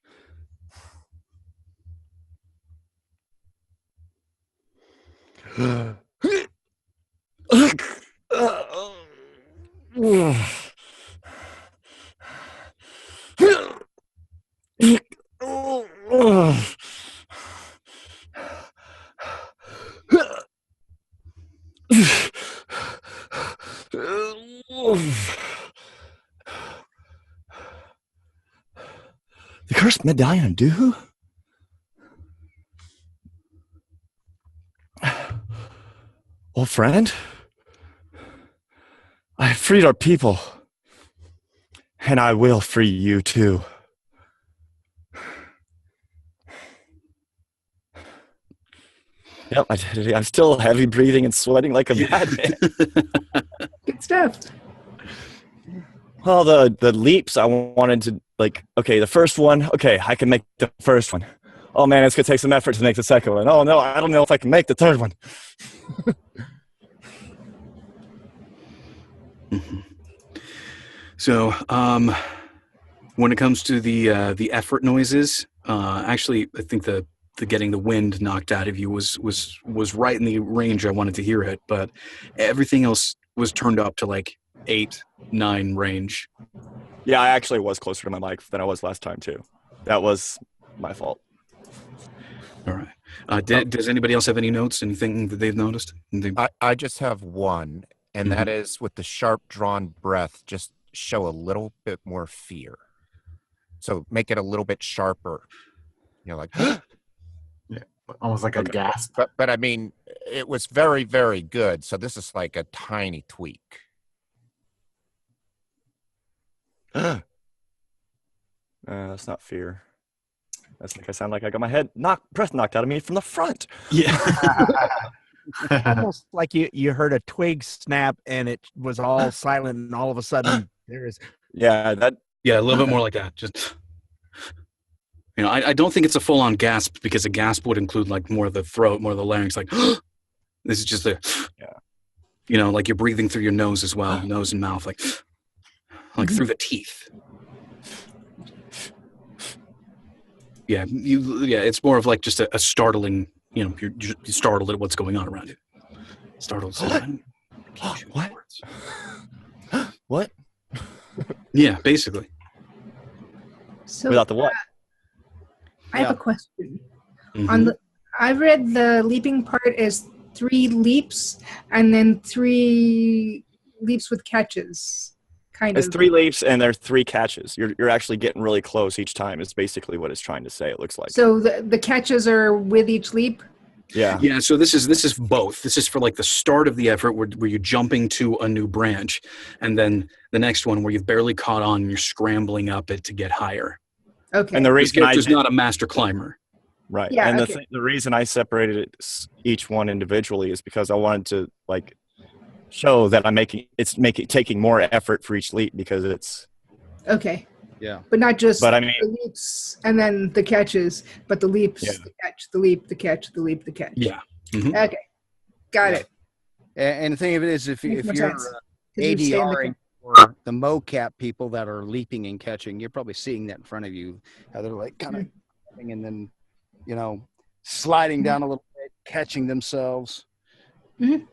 The cursed medallion, do? Old friend, I have freed our people, and I will free you too. Yep, I did it. I'm still heavy breathing and sweating like a madman. Good stuff. Well, the leaps I wanted to, like, okay, the first one, okay, I can make the first one. Oh man, it's gonna take some effort to make the second one. Oh no, I don't know if I can make the third one. So, when it comes to the effort noises, actually, I think the getting the wind knocked out of you was right in the range I wanted to hear it, but everything else was turned up to like 8, 9 range. Yeah, I actually was closer to my mic than I was last time too. That was my fault. All right. Does anybody else have any notes? Anything that they've noticed? I just have one, and that is with the sharp drawn breath, just show a little bit more fear. So make it a little bit sharper. You know, like Yeah, almost like a gasp. but I mean, it was very, very good. So this is like a tiny tweak. That's not fear. That's like I sound like I got my breath knocked out of me from the front. Yeah. Almost like you heard a twig snap and it was all silent, and all of a sudden there is. Yeah, Yeah, a little bit more like that. Just, you know, I don't think it's a full-on gasp, because a gasp would include like more of the throat, more of the larynx. Like, this is just you know, like you're breathing through your nose as well, nose and mouth, like through the teeth. Yeah, it's more of like just a startling, you know, you're startled at what's going on around you. Startled. What? What? Yeah, basically. So Without the what? I have a question. Mhm. I read the leaping part as 3 leaps and then 3 leaps with catches. It's 3 leaps and there are 3 catches. You're actually getting really close each time. Is basically what it's trying to say. It looks like. So the catches are with each leap. Yeah. Yeah, so this is both. This is for like the start of the effort where you're jumping to a new branch, and then the next one where you've barely caught on and you're scrambling up it to get higher. Okay. And the This reason character's not a master climber. right. Yeah, and okay. the reason I separated it, each one individually, is because I wanted to like show that taking more effort for each leap, because it's Okay. Yeah. But not just But I mean- the leaps and then the catches, but the leaps, Yeah. the catch, the leap, the catch, the leap, the catch. Yeah. Mhm. Okay. Got Yeah. it. And the thing of it is, if Makes more you're sense. 'Cause you stay in the ADRing for the mocap people that are leaping and catching, you're probably seeing that in front of you, how they're like kind of and then, you know, sliding down a little bit, catching themselves. Mhm.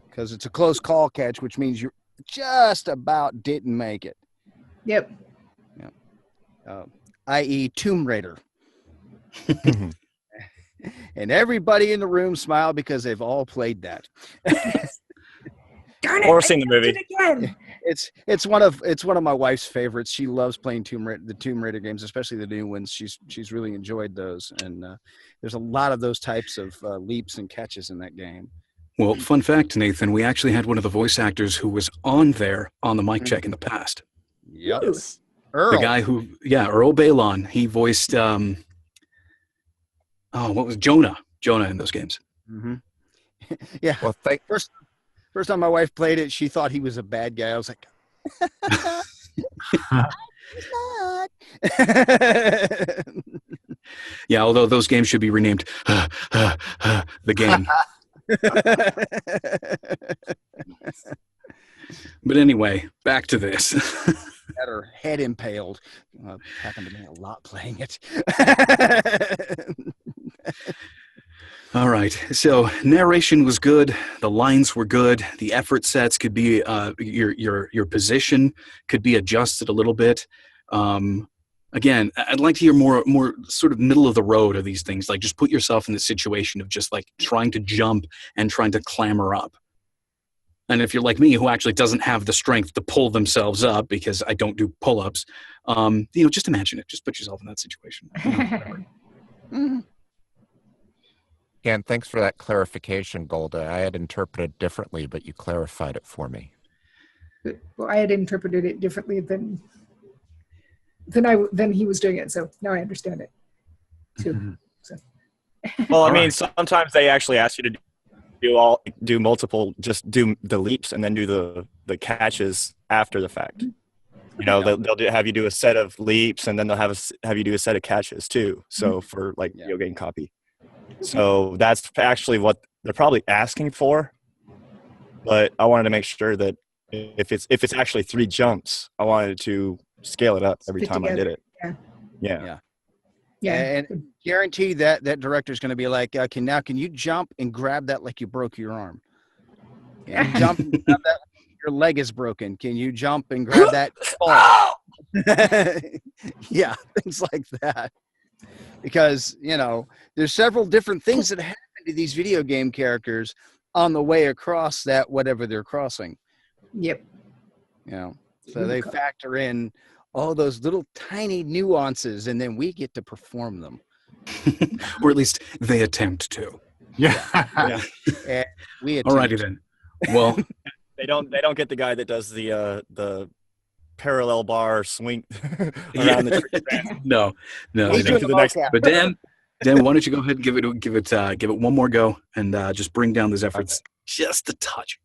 Because it's a close call catch, which means you just about didn't make it, Yep. i.e. Tomb Raider. And everybody in the room smiled because they've all played that. Darn it. Or I seen the did movie. it again. It's one of my wife's favorites. She loves playing the Tomb Raider games, especially the new ones. She's really enjoyed those, and there's a lot of those types of leaps and catches in that game. Well, fun fact, Nathan, we actually had one of the voice actors who was on there on the mic check in the past. Yep. Ooh. Earl. The guy who, Earl Balon, he voiced, what was Jonah in those games. Mm-hmm. Yeah. Well, First time my wife played it, she thought he was a bad guy. I was like, he's not. Yeah, although those games should be renamed the game. But anyway, back to this. Had her head impaled. Happened to me a lot playing it. All right. So narration was good. The lines were good. The effort sets could be your position could be adjusted a little bit. Again, I'd like to hear more sort of middle of the road of these things. Like just put yourself in the situation of just like trying to jump and trying to clamber up. And if you're like me, who actually doesn't have the strength to pull themselves up because I don't do pull-ups, just imagine it. Just put yourself in that situation. And thanks for that clarification, Golda. I had interpreted differently, but you clarified it for me. Well, I had interpreted it differently than he was doing it, so now I understand it too. So. Well, I mean, sometimes they actually ask you to do multiple, just do the leaps and then do the catches after the fact. They'll have you do a set of leaps and then they'll have you do a set of catches too. So for like video game copy. So that's actually what they're probably asking for. But I wanted to make sure that if it's actually 3 jumps, I wanted to scale it up every time I did it. Yeah. And guarantee that director's going to be like, okay, now can you jump and grab that like you broke your arm? Can you jump and grab that like your leg is broken? Can you jump and grab that? Yeah, things like that. Because, there's several different things that happen to these video game characters on the way across that whatever they're crossing. Yep. So they factor in all those little tiny nuances, and then we get to perform them. Or at least they attempt to. Yeah. And we attempt. Alrighty then. Well, they don't get the guy that does the parallel bar swing around the tree. No. To the next. But Dan, why don't you go ahead and give it one more go and just bring down those efforts just a touch.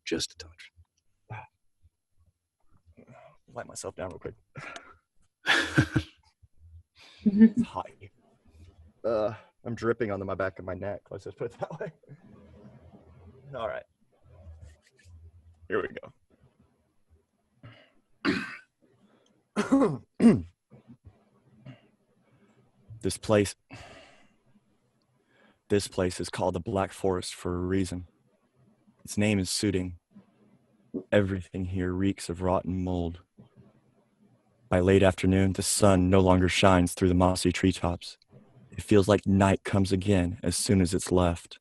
Light myself down real quick. It's hot. I'm dripping onto my back of my neck. Let's just put it that way. All right. Here we go. This place is called the Black Forest for a reason. Its name is Sooting. Everything here reeks of rotten mold. By late afternoon, the sun no longer shines through the mossy treetops. It feels like night comes again as soon as it's left.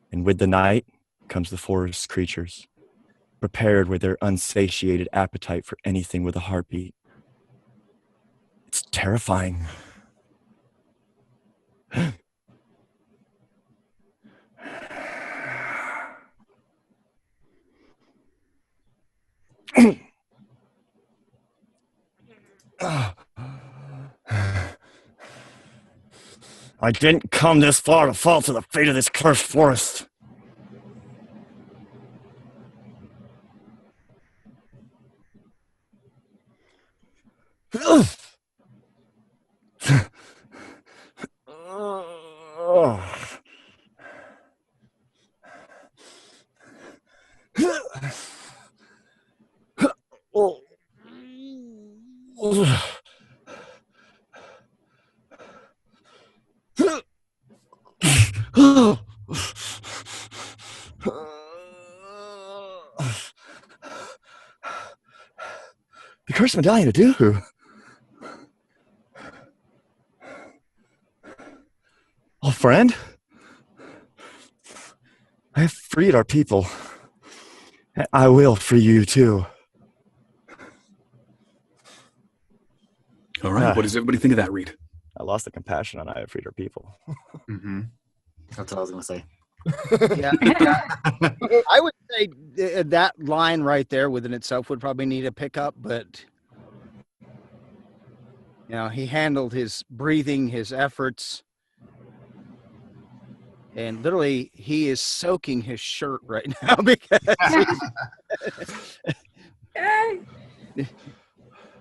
And with the night comes the forest creatures, prepared with their unsatiated appetite for anything with a heartbeat. It's terrifying. I didn't come this far to fall to the fate of this cursed forest. The cursed medallion to do. Oh, friend, I have freed our people. And I will free you too. All right. What does everybody think of that, Reed? I lost the compassion on I have freed our people. Mm-hmm. That's what I was going to say. Yeah. I would say that line right there within itself would probably need a pickup, but he handled his breathing, his efforts, and literally he is soaking his shirt right now because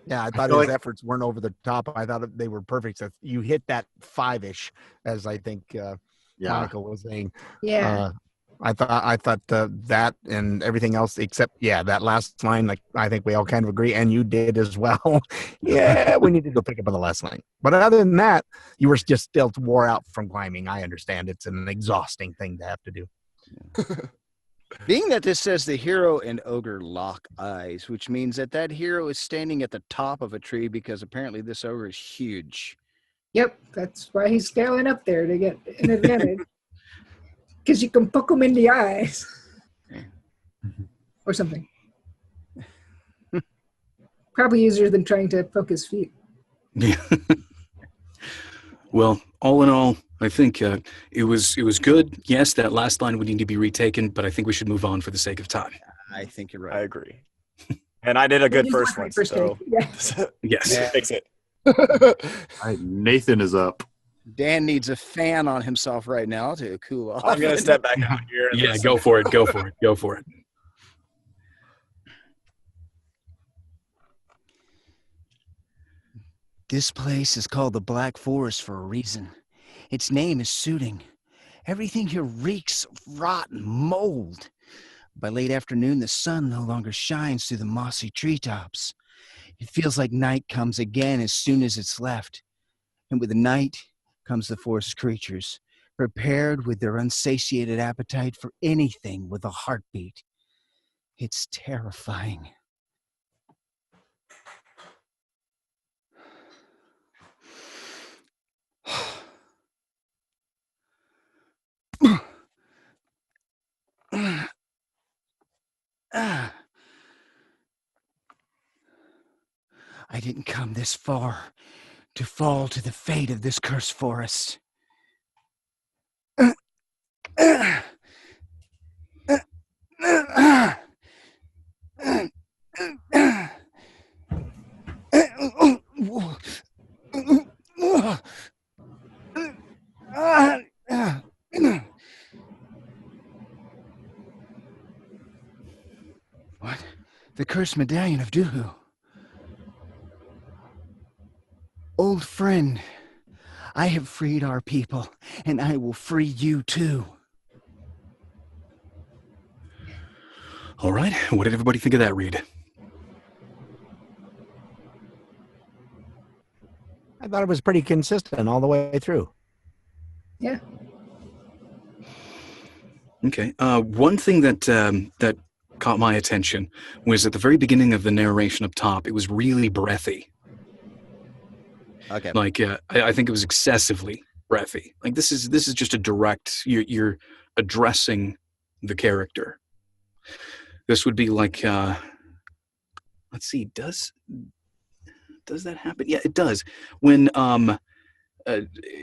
yeah, I thought his efforts weren't over the top. I thought they were perfect. So you hit that 5-ish, as I think Monica was saying. Yeah. I thought that and everything else except that last line, like I think we all kind of agree, and you did as well. Yeah, we need to go pick up on the last line. But other than that, you were just still wore out from climbing. I understand it's an exhausting thing to have to do. Being that this says the hero and ogre lock eyes, which means that hero is standing at the top of a tree because apparently this ogre is huge. Yep, that's why he's scaling up there to get an advantage. Because you can poke him in the eyes. or something. Probably easier than trying to poke his feet. Yeah. Well, all in all, I think it was good. Yes, that last line would need to be retaken, but I think we should move on for the sake of time. I think you're I right. agree. And I did a good It is first my one, first so take, yeah. Yes. Yeah. fix it. All right, Nathan is up. Dan needs a fan on himself right now to cool off. I'm gonna step back out here. And Yeah, listen. go for it. Go for it. Go for it. This place is called the Black Forest for a reason. Its name is suiting. Everything here reeks of rot and mold. By late afternoon, the sun no longer shines through the mossy treetops. It feels like night comes again as soon as it's left. And with the night comes the forest creatures, prepared with their unsatiated appetite for anything with a heartbeat. It's terrifying. I didn't come this far to fall to the fate of this cursed forest. What? The cursed medallion of Duhu. Old friend, I have freed our people, and I will free you too. All right. What did everybody think of that read? I thought it was pretty consistent all the way through. Yeah. Okay. One thing that that caught my attention was at the very beginning of the narration up top. It was really breathy. Okay. Like I think it was excessively breathy. Like this is just a direct. You're addressing the character. This would be like. Let's see. Does that happen? Yeah, it does. When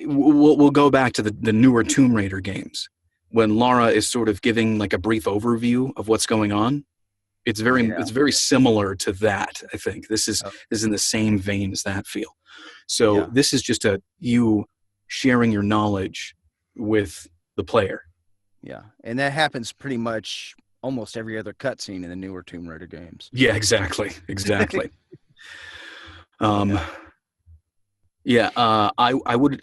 we'll go back to the newer Tomb Raider games. When Lara is sort of giving like a brief overview of what's going on, it's very similar to that. I think this is in the same vein as that feel. So this is just you sharing your knowledge with the player. Yeah, and that happens pretty much almost every other cutscene in the newer Tomb Raider games. Yeah, exactly. I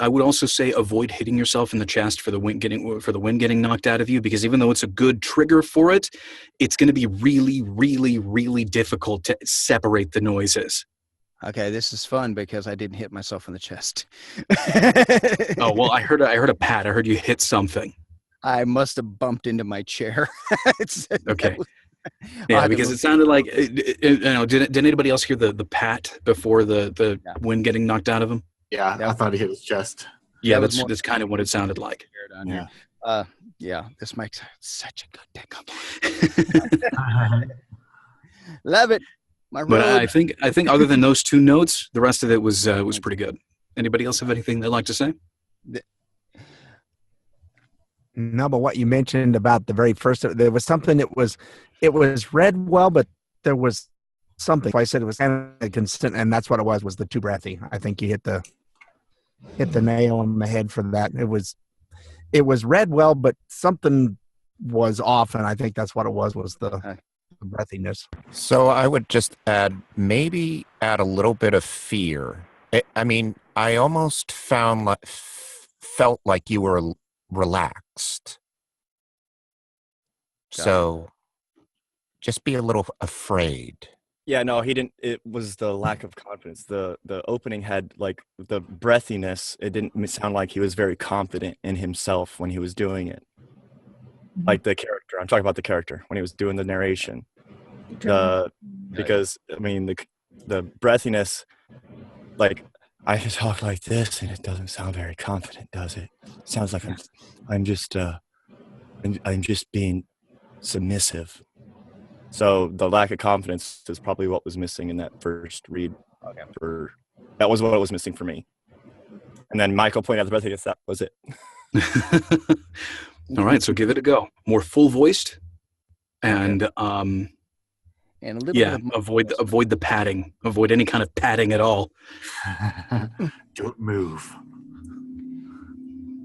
would also say avoid hitting yourself in the chest for the wind getting knocked out of you, because even though it's a good trigger for it, it's going to be really, really, really difficult to separate the noises. Okay, this is fun because I didn't hit myself in the chest. Oh well, I heard a pat. I heard you hit something. I must have bumped into my chair. Okay. Yeah, because it sounded like Did anybody else hear the pat before the wind getting knocked out of him? Yeah, I thought he hit his chest. Yeah, that's kind of what it sounded like. Yeah. This makes such a good pickup. Love it. But I think other than those two notes, the rest of it was pretty good. Anybody else have anything they'd like to say? No, but what you mentioned about the very first, there was something it was read well, but there was something. I said it was kind of consistent, and that's what it was the too breathy. I think you hit the nail on the head for that. It was read well, but something was off, and I think that's what it was the breathiness. So I would just maybe add a little bit of fear. I almost felt like you were relaxed. So just be a little afraid. Yeah, no, he didn't. It was the lack of confidence. The opening had like the breathiness. It didn't sound like he was very confident in himself when he was doing it. Like the character. I'm talking about the character when he was doing the narration. Because the breathiness, like I talk like this and it doesn't sound very confident, does it? It sounds like I'm just being submissive. So the lack of confidence is probably what was missing in that first read. Okay. That was what was missing for me. And then Michael pointed out the breath. That was it. All right, so give it a go. More full-voiced, and And a little yeah, bit of avoid the padding. Avoid any kind of padding at all. Don't move.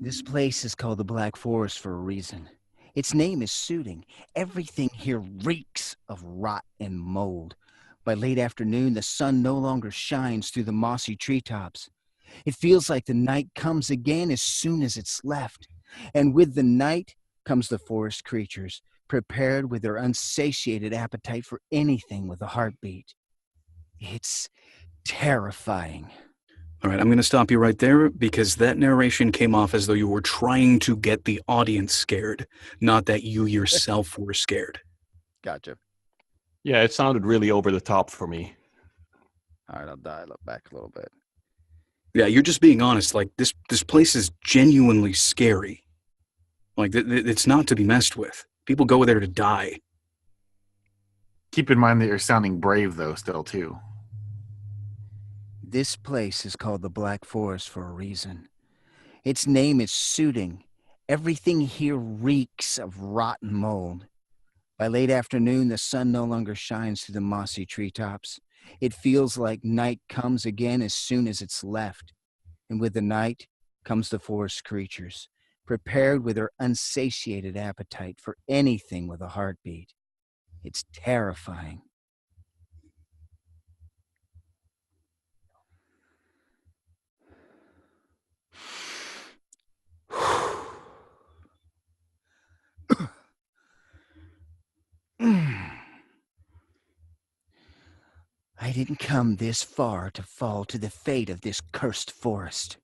This place is called the Black Forest for a reason. Its name is suiting. Everything here reeks of rot and mold. By late afternoon, the sun no longer shines through the mossy treetops. It feels like the night comes again as soon as it's left. And with the night comes the forest creatures, prepared with their unsatiated appetite for anything with a heartbeat. It's terrifying. All right, I'm going to stop you right there because that narration came off as though you were trying to get the audience scared, not that you yourself were scared. Gotcha. Yeah, it sounded really over the top for me. All right, I'll dial it back a little bit. Yeah, you're just being honest. Like, this place is genuinely scary. Like, it's not to be messed with. People go there to die. Keep in mind that you're sounding brave, though, still, too. This place is called the Black Forest for a reason. Its name is suiting. Everything here reeks of rotten mold. By late afternoon, the sun no longer shines through the mossy treetops. It feels like night comes again as soon as it's left. And with the night comes the forest creatures, prepared with their unsatiated appetite for anything with a heartbeat. It's terrifying. I didn't come this far to fall to the fate of this cursed forest.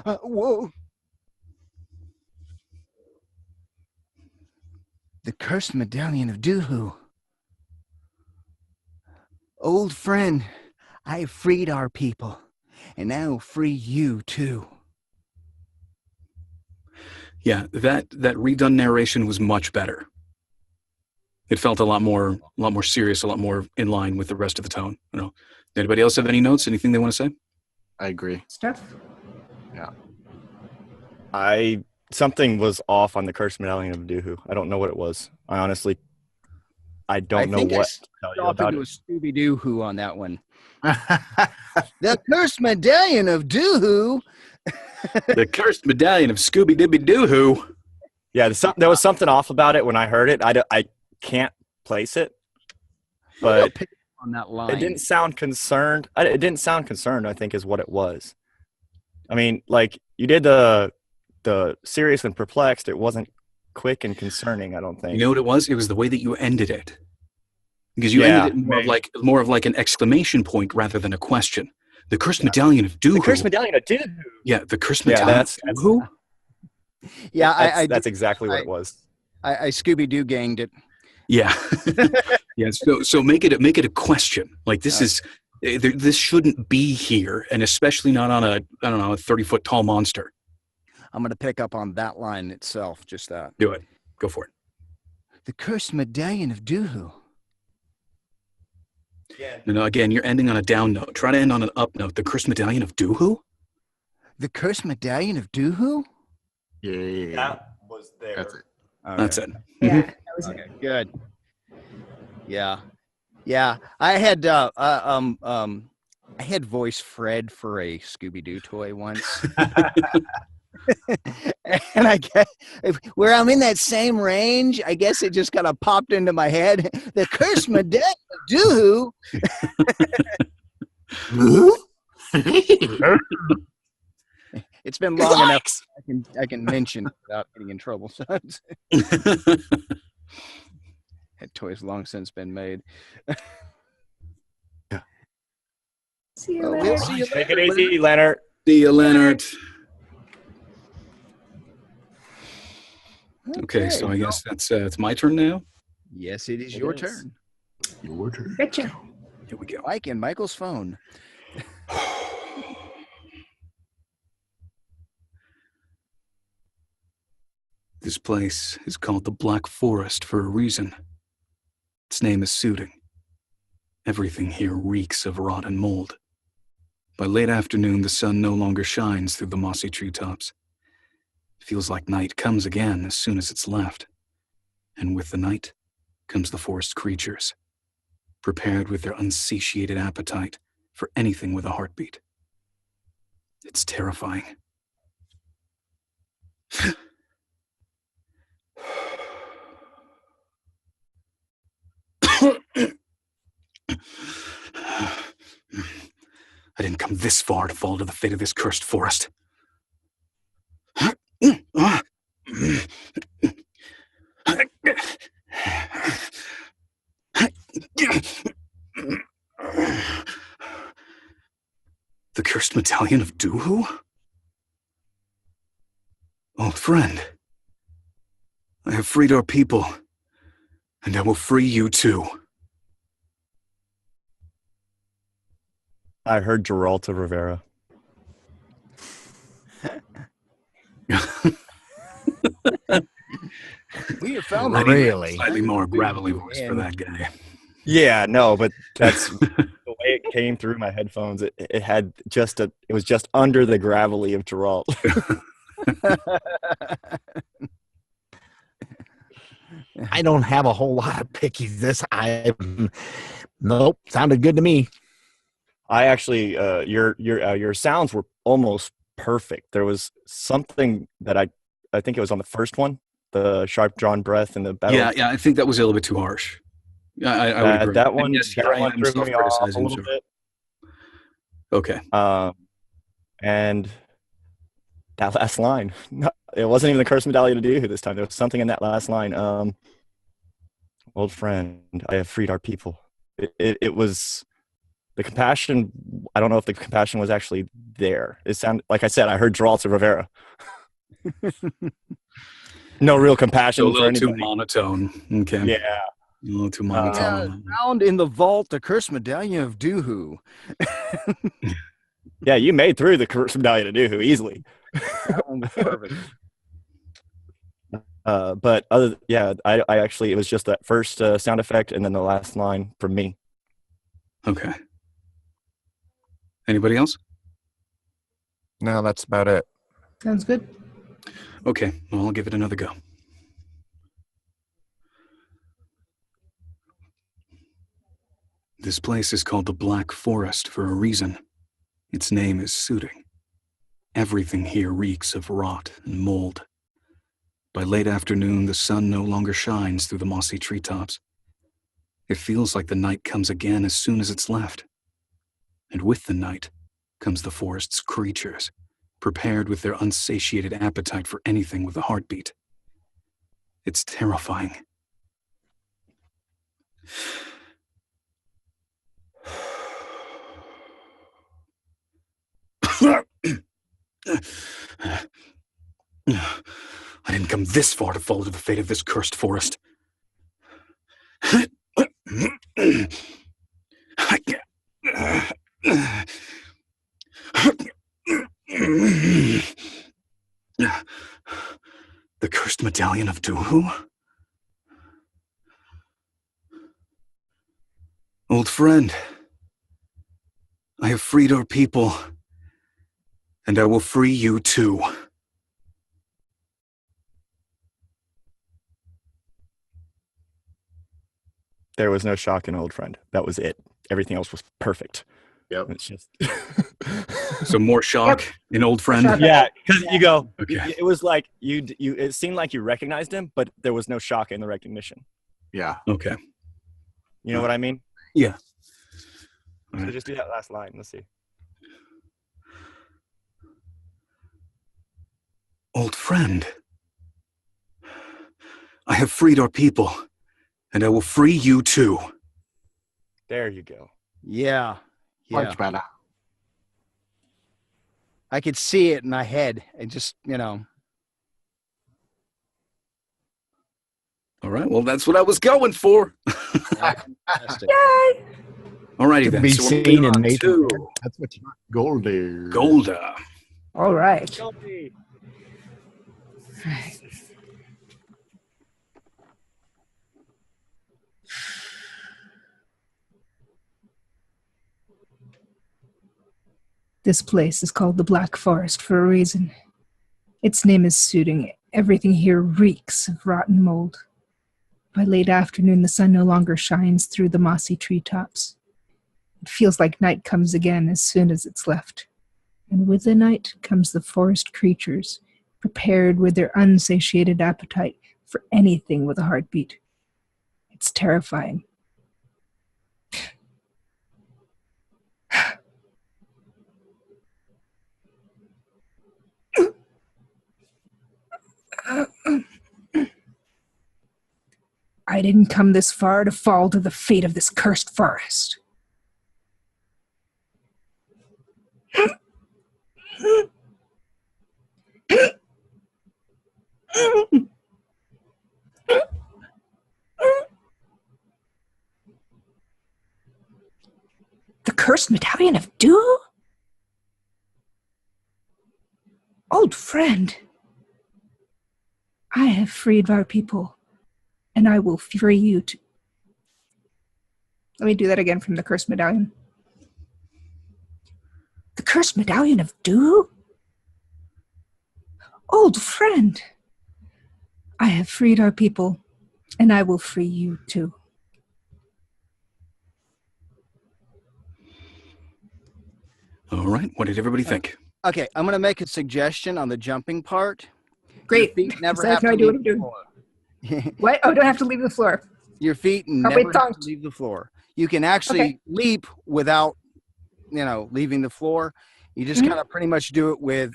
Whoa. The cursed medallion of Duhu. Old friend, I have freed our people, and I will free you too. Yeah, that redone narration was much better. It felt a lot more serious, a lot more in line with the rest of the tone. You know, anybody else have any notes? Anything they want to say? I agree. Stuff. Yeah. Something was off on the cursed medallion of Duhu. I don't know what it was. I honestly, I don't know what to tell you Off about into it. a Scooby-Doo who on that one. The cursed medallion of Duhu. The cursed medallion of Scooby-Dooby-Doo-Hoo. Yeah, there was something off about it when I heard it. I can't place it, but Pick up on that line. it didn't sound concerned. It didn't sound concerned, I think, is what it was. I mean, like, you did the serious and perplexed. It wasn't quick and concerning, I don't think. You know what it was? It was the way that you ended it. Because you ended it more of like an exclamation point rather than a question. The cursed medallion of Duhu. The cursed medallion of Duhu. Yeah, the cursed medallion of Duhu. Yeah, that's exactly what it was. I Scooby-Doo ganged it. Yeah. Yeah. So make it a question. Like, this is this shouldn't be here, and especially not on a 30-foot tall monster. I'm going to pick up on that line itself, just that. Do it. Go for it. The cursed medallion of Duhu. No, again, you're ending on a down note. Try to end on an up note. The cursed medallion of Duhu? The cursed medallion of Duhu? Yeah. That was there. That's it. Okay. That's it. Yeah, that was Okay, good. Yeah. I had voiced Fred for a Scooby-Doo toy once. And I guess where I'm in that same range, I guess it just kind of popped into my head. The cursed medallion of Duhu. It's been long enough. I can mention without getting in trouble. So that toy's long since been made. See you Well, later. we'll see you Take it later. easy, Leonard. See you, Leonard. Okay, so I guess that's it's my turn now. Yes, it is It your is. turn. Your turn. Betcha. Here we go. Mike and Michael's phone. This place is called the Black Forest for a reason. Its name is Sooting. Everything here reeks of rot and mold. By late afternoon, the sun no longer shines through the mossy treetops. It feels like night comes again as soon as it's left. And with the night comes the forest creatures, prepared with their unsatiated appetite for anything with a heartbeat. It's terrifying. I didn't come this far to fall to the fate of this cursed forest. The cursed medallion of Duhu? Old friend, I have freed our people, and I will free you too. I heard Geralta Rivera. We have found I that. need a Really? slightly more gravelly voice for that guy. Yeah, no, but that's the way it came through my headphones. It had just it was just under the gravelly of Geralt. I don't have a whole lot of pickies. Nope, sounded good to me. I actually, your sounds were almost perfect. There was something that I think it was on the first one, the sharp drawn breath and the battle. Yeah, I think that was a little bit too harsh. I would agree. That And one, yes, here I am threw me off a self-criticizing. little bit. Okay. And that last line, no, it wasn't even the cursed medallion to do this time. There was something in that last line. Old friend, I have freed our people. It was the compassion. I don't know if the compassion was actually there. It sounded like I said. I heard Geralta Rivera. No real compassion So a for little too anybody. monotone. Okay. Yeah. A little too monotone. Found in the vault the cursed medallion of Duhu. Yeah, you made through the cursed medallion to do easily. Perfect. But I actually, it was just that first sound effect and then the last line from me. Okay. Anybody else? No, that's about it. Sounds good. Okay, well, I'll give it another go. This place is called the Black Forest for a reason. Its name is Sooting. Everything here reeks of rot and mold. By late afternoon, the sun no longer shines through the mossy treetops. It feels like the night comes again as soon as it's left. And with the night comes the forest's creatures, prepared with their unsatiated appetite for anything with a heartbeat. It's terrifying. I didn't come this far to fall to the fate of this cursed forest. The cursed medallion of Duhu? Old friend, I have freed our people, and I will free you too. There was no shock in Old Friend. That was it. Everything else was perfect. Yep. It's just So more shock in Old Friend? Shock. yeah, because you go. Okay. It was like you. It seemed like you recognized him, but there was no shock in the recognition. Yeah. Okay. You know what I mean? Yeah. So just do that last line. Let's see. Old friend, I have freed our people, and I will free you too. There you go. Yeah. Much better. I could see it in my head. And just, you know. All right. Well, that's what I was going for. Fantastic. Yay! All righty To then. be So we're seen moving in on nature. to That's what you Golder. Golda. All right. This place is called the Black Forest for a reason. Its name is suiting. Everything here reeks of rotten mold. By late afternoon, the sun no longer shines through the mossy treetops. It feels like night comes again as soon as it's left. And with the night comes the forest creatures, prepared with their unsatiated appetite for anything with a heartbeat. It's terrifying. I didn't come this far to fall to the fate of this cursed forest. The cursed medallion of Dew? Old friend, I have freed our people, and I will free you too. Let me do that again from the cursed medallion. The cursed medallion of Dew? Old friend, I have freed our people, and I will free you too. All right. What did everybody think? Okay, I'm going to make a suggestion on the jumping part. Great. Your feet never So have after to I do what leave I'm the doing. floor. What? Oh, I don't have to leave the floor. Your feet wait, never have to don't. leave the floor. You can actually Okay. leap without, leaving the floor. You just Mhm. kind of pretty much do it with,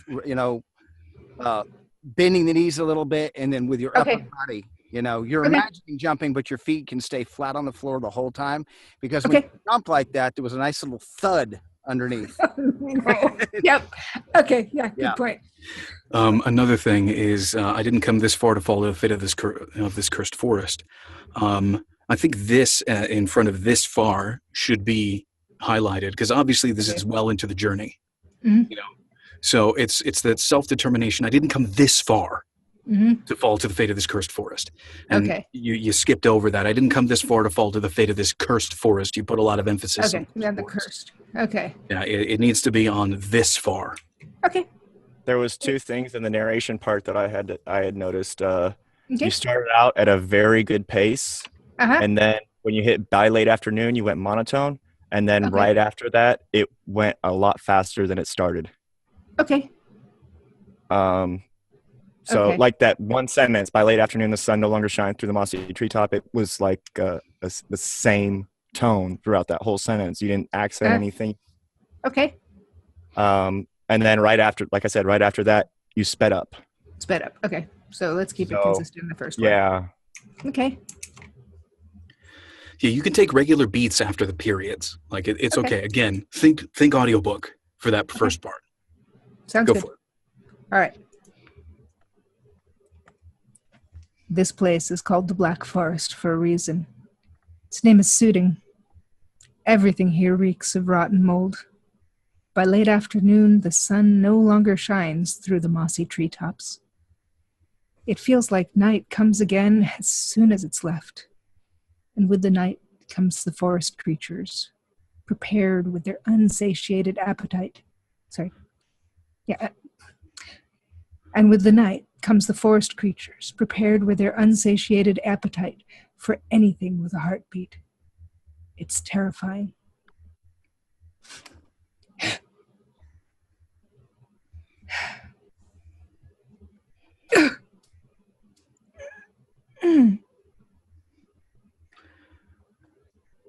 bending the knees a little bit, and then with your upper Okay. body. You're Okay. imagining jumping, but your feet can stay flat on the floor the whole time, because when Okay. you jump like that, there was a nice little thud underneath. No. Yep. Okay. Yeah. Good Yeah. point. Another thing is I didn't come this far to fall to the fate of this cursed forest. I think this in front of this far should be highlighted because obviously this Okay. is well into the journey. Mhm. So it's that self-determination. I didn't come this far Mm-hmm. to fall to the fate of this cursed forest. And Okay. you skipped over that. I didn't come this far to fall to the fate of this cursed forest. You put a lot of emphasis Okay. on Yeah, the forest. cursed. Okay. Yeah, it needs to be on this far. Okay. There was two things in the narration part that I had noticed. Okay. You started out at a very good pace, Uh-huh. and then when you hit by late afternoon, you went monotone, and then Okay. right after that, it went a lot faster than it started. Okay. So Okay. like that one sentence, by late afternoon, the sun no longer shines through the mossy treetop. It was like the same tone throughout that whole sentence. You didn't accent anything. Okay. And then right after, like I said, right after that, you sped up. Sped up. Okay. So let's keep it So, consistent in the first one. Yeah. Okay. Yeah, you can take regular beats after the periods. Like it's Okay. okay. Again, think audiobook for that first part. Sounds Go good. for it. All right. This place is called the Black Forest for a reason. Its name is suiting. Everything here reeks of rotten mold. By late afternoon, the sun no longer shines through the mossy treetops. It feels like night comes again as soon as it's left. And with the night comes the forest creatures, prepared with their unsatiated appetite. And with the night comes the forest creatures, prepared with their unsatiated appetite for anything with a heartbeat. It's terrifying.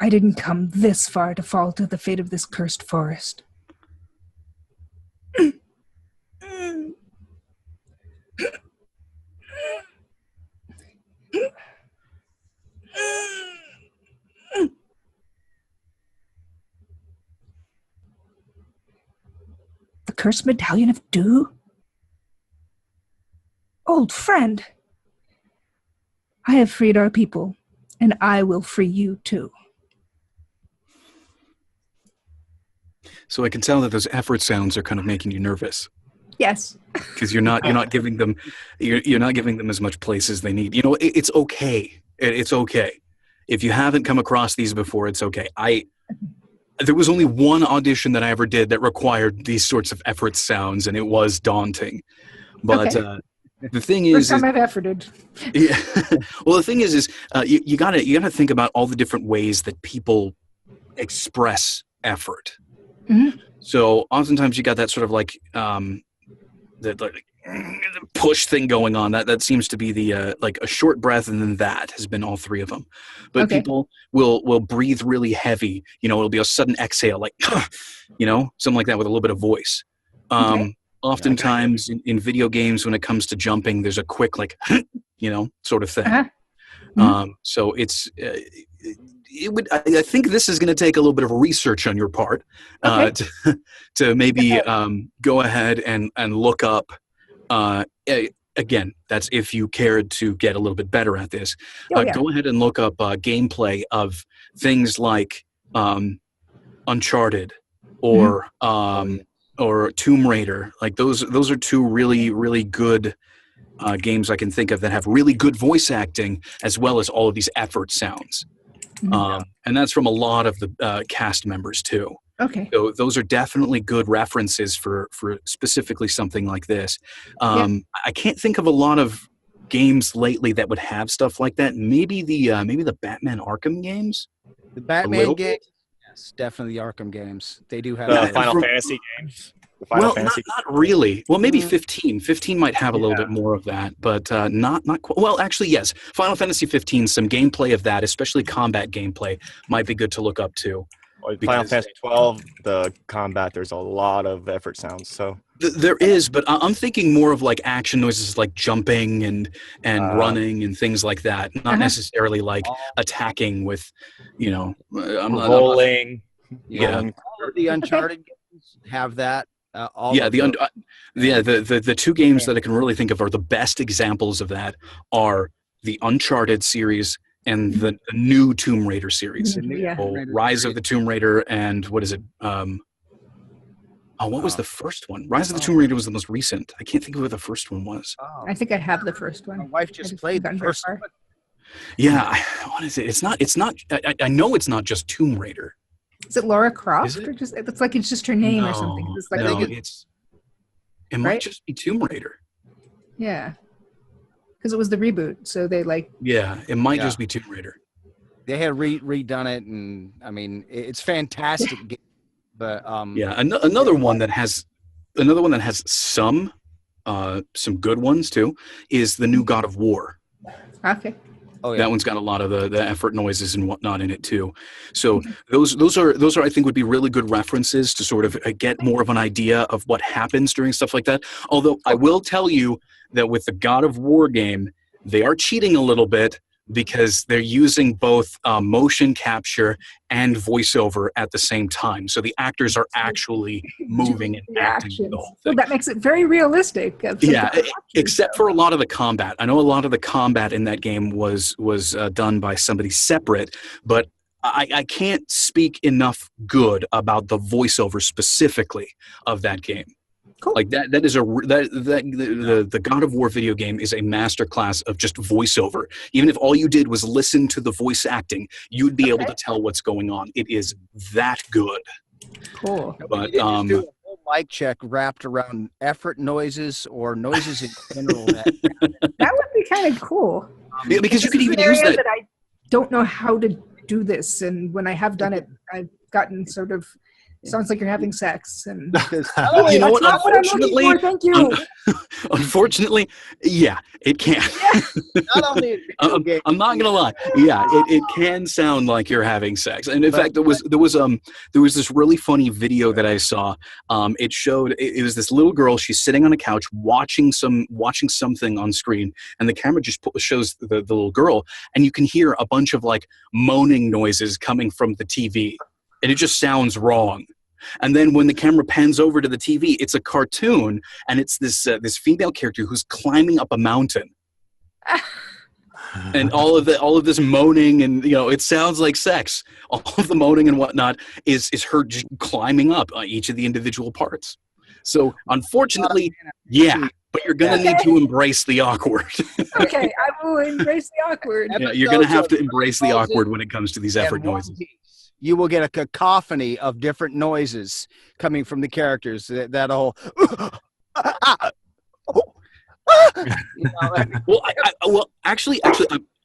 I didn't come this far to fall to the fate of this cursed forest. The cursed medallion of Dew? Old friend, I have freed our people, and I will free you too. So I can tell that those effort sounds are kind of making you nervous Yes. because you're not giving them you're not giving them as much place as they need. You know, it's okay. It's okay. If you haven't come across these before, it's okay. There was only one audition that I ever did that required these sorts of effort sounds, and it was daunting. But the thing is, First time I've efforted. yeah. Well, the thing is you gotta think about all the different ways that people express effort. Mhm. So oftentimes you got that sort of like the push thing going on. That seems to be the like a short breath, and then that has been all three of them. But Okay. people will breathe really heavy. You know, it'll be a sudden exhale, like you know, something like that with a little bit of voice. Okay. Oftentimes in video games, when it comes to jumping, there's a quick like you know sort of thing. Uh-huh. So it's. I think this is going to take a little bit of research on your part to maybe go ahead and look up. Again, that's if you cared to get a little bit better at this. Yeah. Go ahead and look up gameplay of things like Uncharted or Tomb Raider. Like those are two really good games I can think of that have really good voice acting as well as all of these effort sounds. And that's from a lot of the cast members too. Okay. So those are definitely good references for specifically something like this. I can't think of a lot of games lately that would have stuff like that. Maybe the Batman Arkham games. The Batman games, yes, definitely the Arkham games. They do have The that. Final Fantasy games. The Final Well, Fantasy. not really. Well, maybe 15. 15 might have a little bit more of that, but not quite. Well, actually, yes. Final Fantasy 15, some gameplay of that, especially combat gameplay, might be good to look up too. Final because- Fantasy 12, the combat, there's a lot of effort sounds. So There is, but I'm thinking more of like action noises like jumping and running and things like that. Not necessarily like attacking with, you know, rolling. Yeah. All of the Uncharted games have that. The two games that I can really think of are the best examples of that are the Uncharted series and the new Tomb Raider series. Yeah. Rise of the Tomb Raider and what is it? What was the first one? Rise of the Tomb Raider was the most recent. I can't think of what the first one was. I think I have the first one. My wife just played the gotten very first far. one. Yeah, what is it? It's not. I know it's not just Tomb Raider. Is it Laura Croft? Is it? Or just, it's like it's just her name or something. It's like No, a- it might Right? just be Tomb Raider. yeah. Because it was the reboot, so they like Yeah, it might Yeah. just be Tomb Raider. They had redone it, and I mean, it's fantastic. game, but Yeah, another one that has some good ones too is the new God of War. okay. oh yeah, That one's got a lot of the effort noises and whatnot in it too. So those are I think would be really good references to sort of get more of an idea of what happens during stuff like that. Although I will tell you that with the God of War game, they are cheating a little bit because they're using both motion capture and voiceover at the same time. So the actors are actually moving and acting the Reactions. whole So thing. that makes it very realistic. Yeah, except for a lot of the combat. I know a lot of the combat in that game was done by somebody separate, but I can't speak enough good about the voiceover specifically of that game. Cool. Like that is the God of War video game is a masterclass of just voiceover. Even if all you did was listen to the voice acting, you'd be able to tell what's going on. It is that good. Cool. But you just do a whole mic check wrapped around effort noises or noises in general. That would be kind of cool. yeah, because you could This is even an use area that. I don't know how to do this, and when I have done it, I've gotten sort of sounds like you're having sex, and Well, you know what? that's not what I'm looking Unfortunately, for. Thank you. Unfortunately, yeah, it can. Not only in video games, I'm not gonna lie. Yeah, it can sound like you're having sex, and in fact, there was this really funny video that I saw. It showed it was this little girl. She's sitting on a couch watching something on screen, and the camera just shows the little girl, and you can hear a bunch of like moaning noises coming from the TV, and it just sounds wrong. And then when the camera pans over to the TV, it's a cartoon, and it's this female character who's climbing up a mountain. and all of this moaning, and it sounds like sex. All of the moaning and whatnot is her just climbing up each of the individual parts. So unfortunately, yeah, but you're gonna need to embrace the awkward. Okay, I will embrace the awkward. Yeah, you're gonna have to embrace the awkward when it comes to these effort And One noises. Piece, you will get a cacophony of different noises coming from the characters. That'll. Well, actually,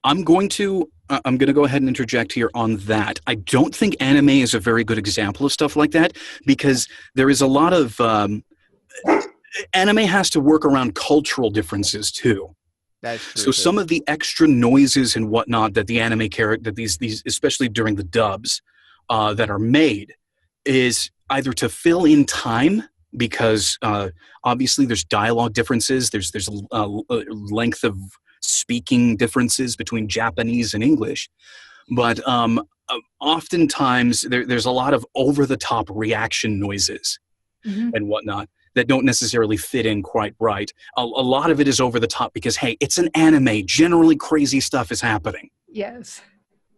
I'm going to go ahead and interject here on that. I don't think anime is a very good example of stuff like that because there is a lot of anime has to work around cultural differences too. That's true. So some of the extra noises and whatnot that the anime character, that these especially during the dubs that are made, is either to fill in time because obviously there's dialogue differences, there's length of speaking differences between Japanese and English, but oftentimes there's a lot of over-the-top reaction noises and whatnot that don't necessarily fit in quite right. A lot of it is over the top because, hey, it's an anime. Generally, crazy stuff is happening. Yes.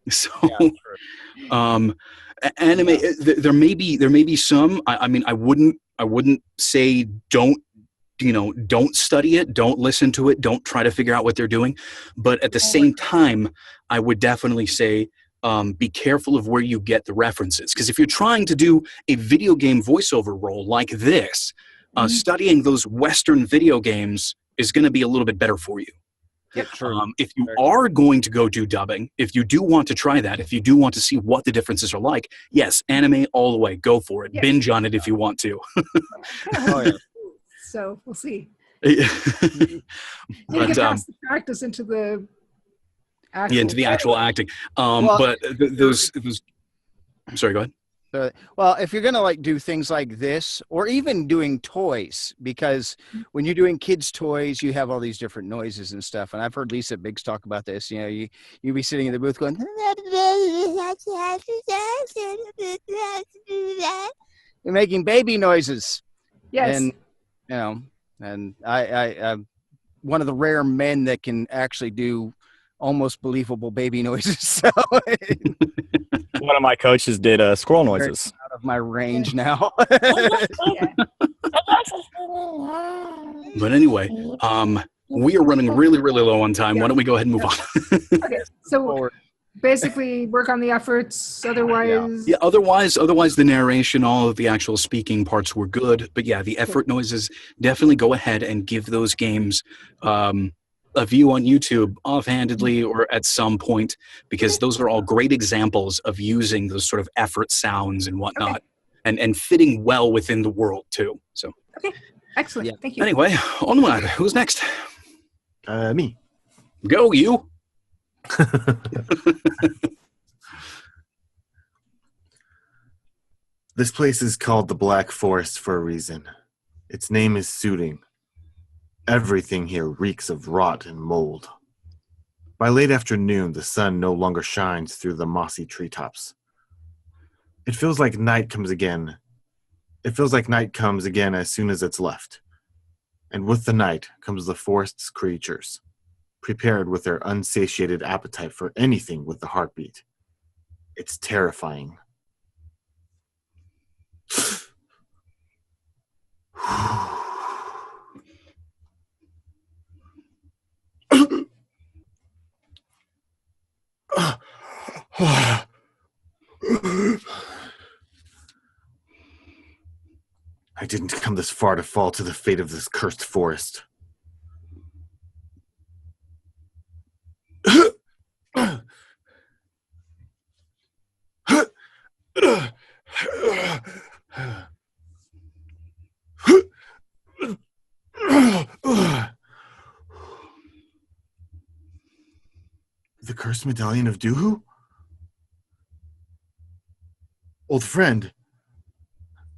So, anime. There may be some. I mean, I wouldn't say don't study it, don't listen to it, don't try to figure out what they're doing. But at the same time, I would definitely say be careful of where you get the references. Because if you're trying to do a video game voiceover role like this, studying those Western video games is going to be a little bit better for you. Yep, true. If you are going to go do dubbing, if you do want to try that, if you do want to see what the differences are like, yes, anime all the way, go for it. Yes. Binge on it if you want to. Oh, yeah. So we'll see. But, You get past the practice into the actual into the actual acting. But those I'm sorry, go ahead. Well, if you're gonna do things like this, or even doing toys, because when you're doing kids' toys, you have all these different noises and stuff. And I've heard Lisa Biggs talk about this. You be sitting in the booth going, you're making baby noises. Yes. And and I'm one of the rare men that can actually do almost believable baby noises. So One of my coaches did squirrel noises. out of my range now. Yeah. But anyway, we are running really, really low on time. Why don't we go ahead and move on? Okay. So basically work on the efforts. Otherwise, Yeah, otherwise the narration, all of the actual speaking parts were good. But yeah, the effort noises, definitely go ahead and give those games a view on YouTube offhandedly or at some point, because those are all great examples of using those sort of effort sounds and whatnot and fitting well within the world too. So okay. Excellent. Thank you. anyway, onward. Who's next? Me. Go you. This place is called the Black Forest for a reason. Its name is suiting. Everything here reeks of rot and mold. By late afternoon, the sun no longer shines through the mossy treetops. It feels like night comes again. It feels like night comes again as soon as it's left. And with the night comes the forest's creatures, prepared with their unsatiated appetite for anything with a heartbeat. It's terrifying. I didn't come this far to fall to the fate of this cursed forest. The cursed medallion of Duhu? Old friend,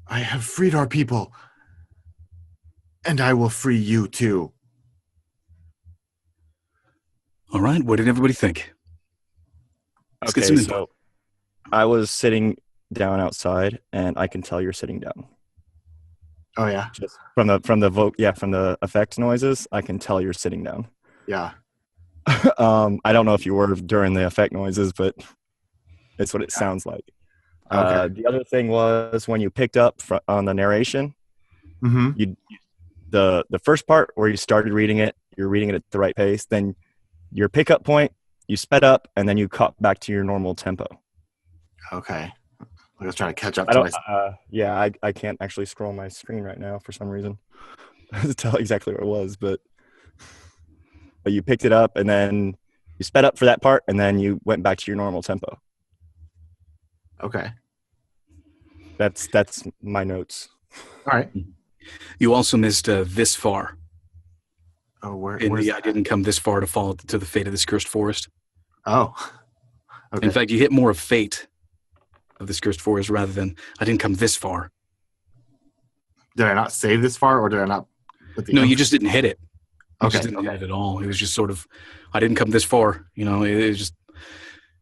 I have freed our people, and I will free you too. All right. What did everybody think? Let's get some info. So I was sitting down outside, and I can tell you're sitting down. Oh yeah, Just from the effect noises, I can tell you're sitting down. yeah. I don't know if you were during the effect noises, but it's what it sounds like. Okay. The other thing was when you picked up on the narration, Mm-hmm. the first part where you started reading it, you're reading it at the right pace. Then your pickup point, you sped up, and then you caught back to your normal tempo. Okay. I was trying to catch up I to don't. myself. I can't actually scroll my screen right now for some reason to tell exactly what it was, but you picked it up and then you sped up for that part, and then you went back to your normal tempo. Okay. That's my notes. All right. You also missed this far. Oh, I didn't come this far to fall to the fate of this cursed forest. Oh. Okay. In fact, you hit more of fate of this cursed forest rather than I didn't come this far. Did I not save this far, or did I not? No, you just didn't hit it. You Okay. just didn't hit it at all. It was just sort of, I didn't come this far. You know, it was just,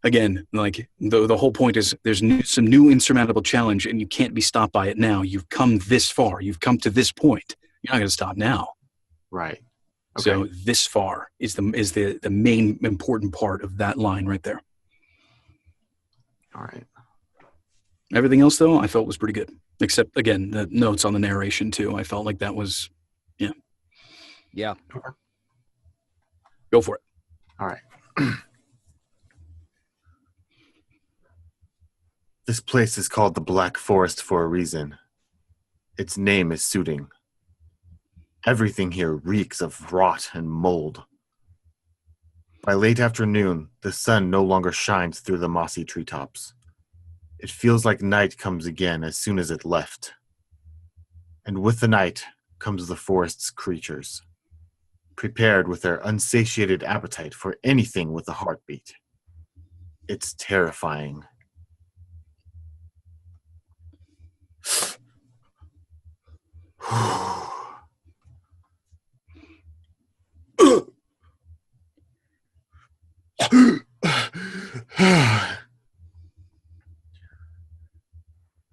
again, like the whole point is there's some new insurmountable challenge, and you can't be stopped by it now. You've come this far. You've come to this point. You're not going to stop now. Right. Okay. So this far is the main important part of that line right there. All right. Everything else, though, I felt was pretty good. Except, again, the notes on the narration, too. I felt like that was, Yeah. Go for it. All right. This place is called the Black Forest for a reason. Its name is suiting. Everything here reeks of rot and mold. By late afternoon, the sun no longer shines through the mossy treetops. It feels like night comes again as soon as it left. And with the night comes the forest's creatures, prepared with their unsatiated appetite for anything with a heartbeat. It's terrifying.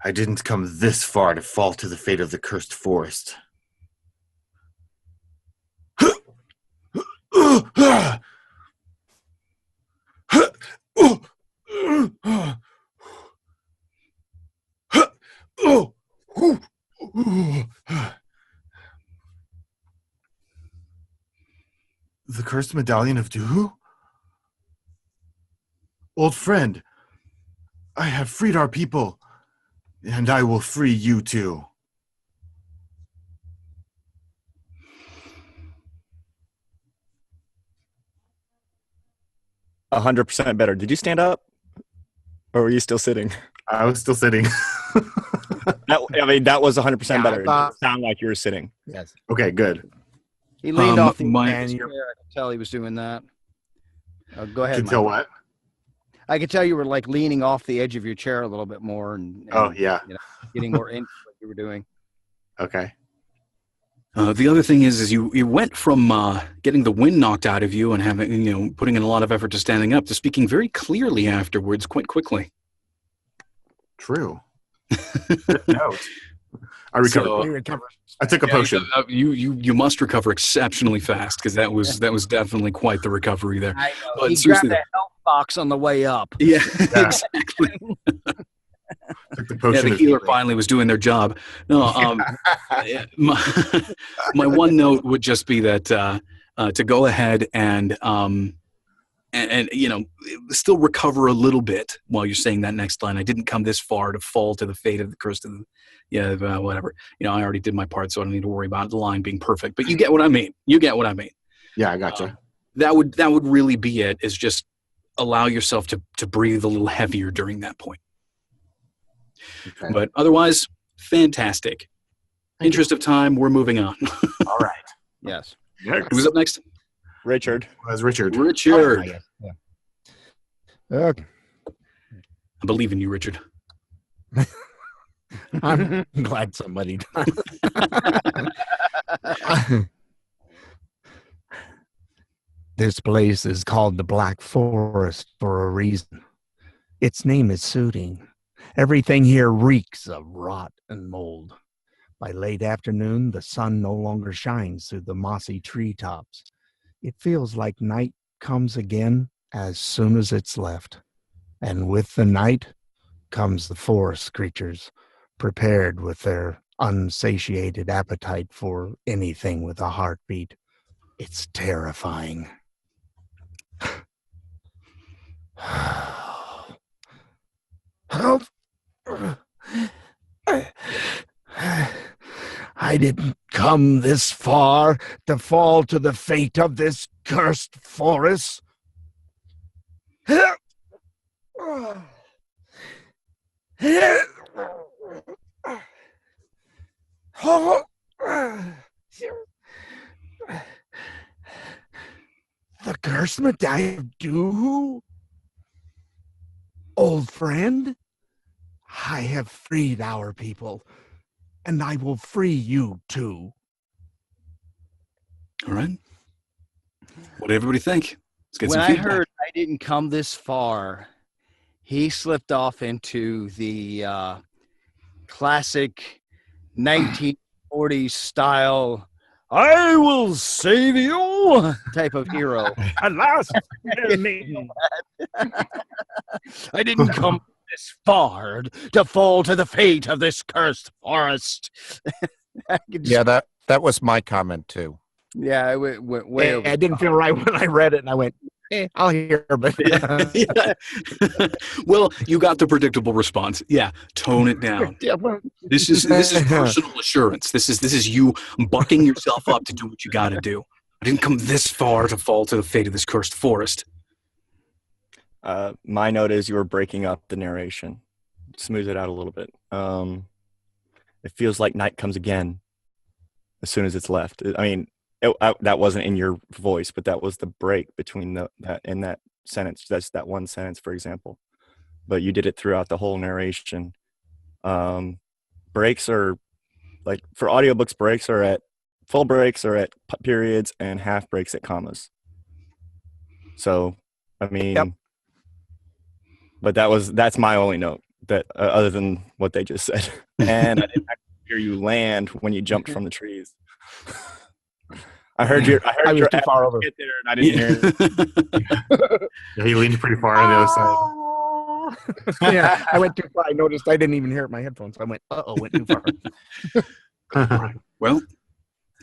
I didn't come this far to fall to the fate of the cursed forest. The cursed medallion of Duhu? Old friend, I have freed our people, and I will free you too. A 100% better. Did you stand up, or were you still sitting? I was still sitting. That was 100% better. It thought- didn't sound like you were sitting. Yes. Okay, good. He leaned off the my- edge of the chair. I could tell he was doing that. Go ahead. Can tell Mike. what? I could tell you were like leaning off the edge of your chair a little bit more and Oh, yeah. getting more into what you were doing. Okay. The other thing is you went from getting the wind knocked out of you and having, putting in a lot of effort to standing up to speaking very clearly afterwards quite quickly. True. Good note. I recovered. So- We recovered. I took a potion. You must recover exceptionally fast because that was definitely quite the recovery there. I know. But He seriously, grabbed a health box on the way up. Yeah, Yeah. exactly. Took the Yeah, potion. the healer finally was doing their job. No, my one note would just be that to go ahead and still recover a little bit while you're saying that next line. I didn't come this far to fall to the fate of the curse of the, whatever. I already did my part, so I don't need to worry about the line being perfect. But you get what I mean. Yeah, I gotcha. That would really be it. Is just allow yourself to breathe a little heavier during that point. Okay. But otherwise, fantastic. Interest of time, we're moving on. All right. Yes. Who's up next? Richard. That's Richard. Richard. Yeah. Okay. I believe in you, Richard. I'm glad somebody does. This place is called the Black Forest for a reason. Its name is suiting. Everything here reeks of rot and mold. By late afternoon, the sun no longer shines through the mossy treetops. It feels like night comes again as soon as it's left. And with the night comes the forest creatures, prepared with their unsatiated appetite for anything with a heartbeat. It's terrifying. Help! I didn't come this far to fall to the fate of this cursed forest. The cursed medallion of Doohoo? Old friend, I have freed our people, and I will free you too. All right. What did everybody think? Let's get When some I feedback. heard I didn't come this far, he slipped off into the classic 1940s style, I will save you type of hero. Alas, I didn't come this far to fall to the fate of this cursed forest. I could just- Yeah, that was my comment too. yeah, it went way over. I didn't feel right when I read it, and I went, I'll hear, but Yeah. Well, you got the predictable response. Yeah, tone it down. Yeah, well, This is personal assurance. This is you bucking yourself up to do what you got to do. I didn't come this far to fall to the fate of this cursed forest. My note is you were breaking up the narration. Smooth it out a little bit. It feels like night comes again as soon as it's left. I mean, that wasn't in your voice, but that was the break between that and that sentence. That's that one sentence, for example. But you did it throughout the whole narration. Breaks are, like, for audiobooks, breaks are at full breaks are at periods and half breaks at commas. So, I mean, Yep. But that's my only note, that other than what they just said. And I didn't actually hear you land when you jumped from the trees. I heard I was your too far over. get there, and I didn't hear it. Yeah, he leaned pretty far on the other side. Yeah, I went too far. I noticed I didn't even hear it in my headphones. I went, went too far. Well,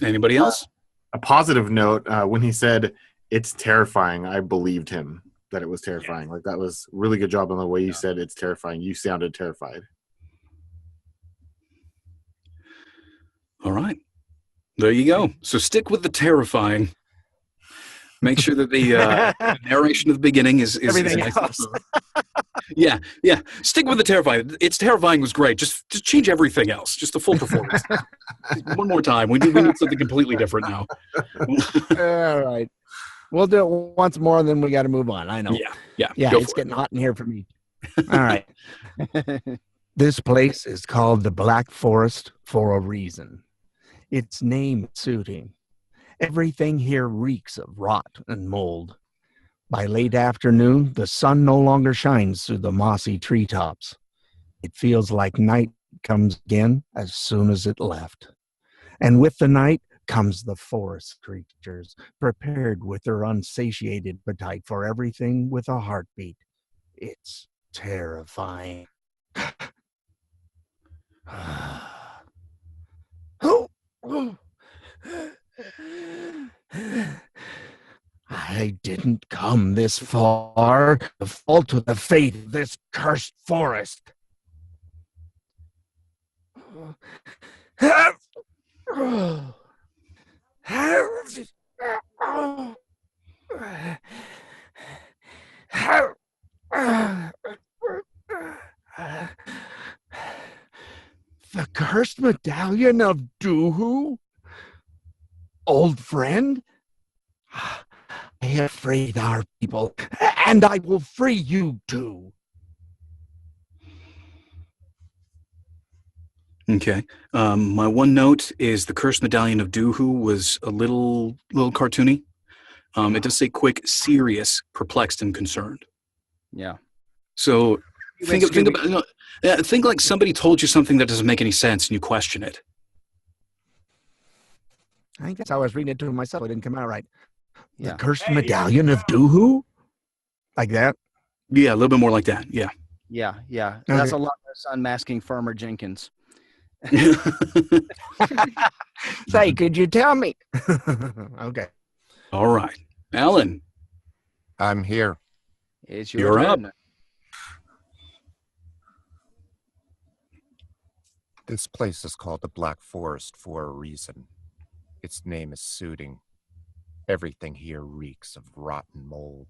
anybody else? A positive note, when he said it's terrifying, I believed him that it was terrifying. Like, that was a really good job on the way you said it's terrifying. You sounded terrified. All right. There you go. So stick with the terrifying. Make sure that the narration of the beginning is Everything nice. else. Yeah. Stick with the terrifying. It's terrifying was great. Just change everything else. Just the full performance. One more time. We need something completely different now. All right. We'll do it once more, and then we got to move on. I know. Yeah. Yeah, Go it's for it. getting hot in here for me. All right. This place is called the Black Forest for a reason. Its name is suiting. Everything here reeks of rot and mold. By late afternoon, the sun no longer shines through the mossy treetops. It feels like night comes again as soon as it left. And with the night comes the forest creatures, prepared with their unsatiated appetite for everything with a heartbeat. It's terrifying. I didn't come this far to fall to the fate of this cursed forest. The cursed medallion of Doohoo? Old friend? I have freed our people, and I will free you too. Okay. My one note is the cursed medallion of Doohoo was a little cartoony. It does say quick, serious, perplexed, and concerned. Yeah. So think like somebody told you something that doesn't make any sense and you question it. I think that's how I was reading it to myself. It didn't come out right. The Yeah. cursed medallion of Doohoo? Like that? Yeah, a little bit more like that. Yeah. Yeah, yeah. That's a Okay. lot less unmasking Farmer Jenkins. Say, could you tell me? Okay. All right. Alan, I'm here. It's your you're up. turn. This place is called the Black Forest for a reason. Its name is soothing. Everything here reeks of rotten mold.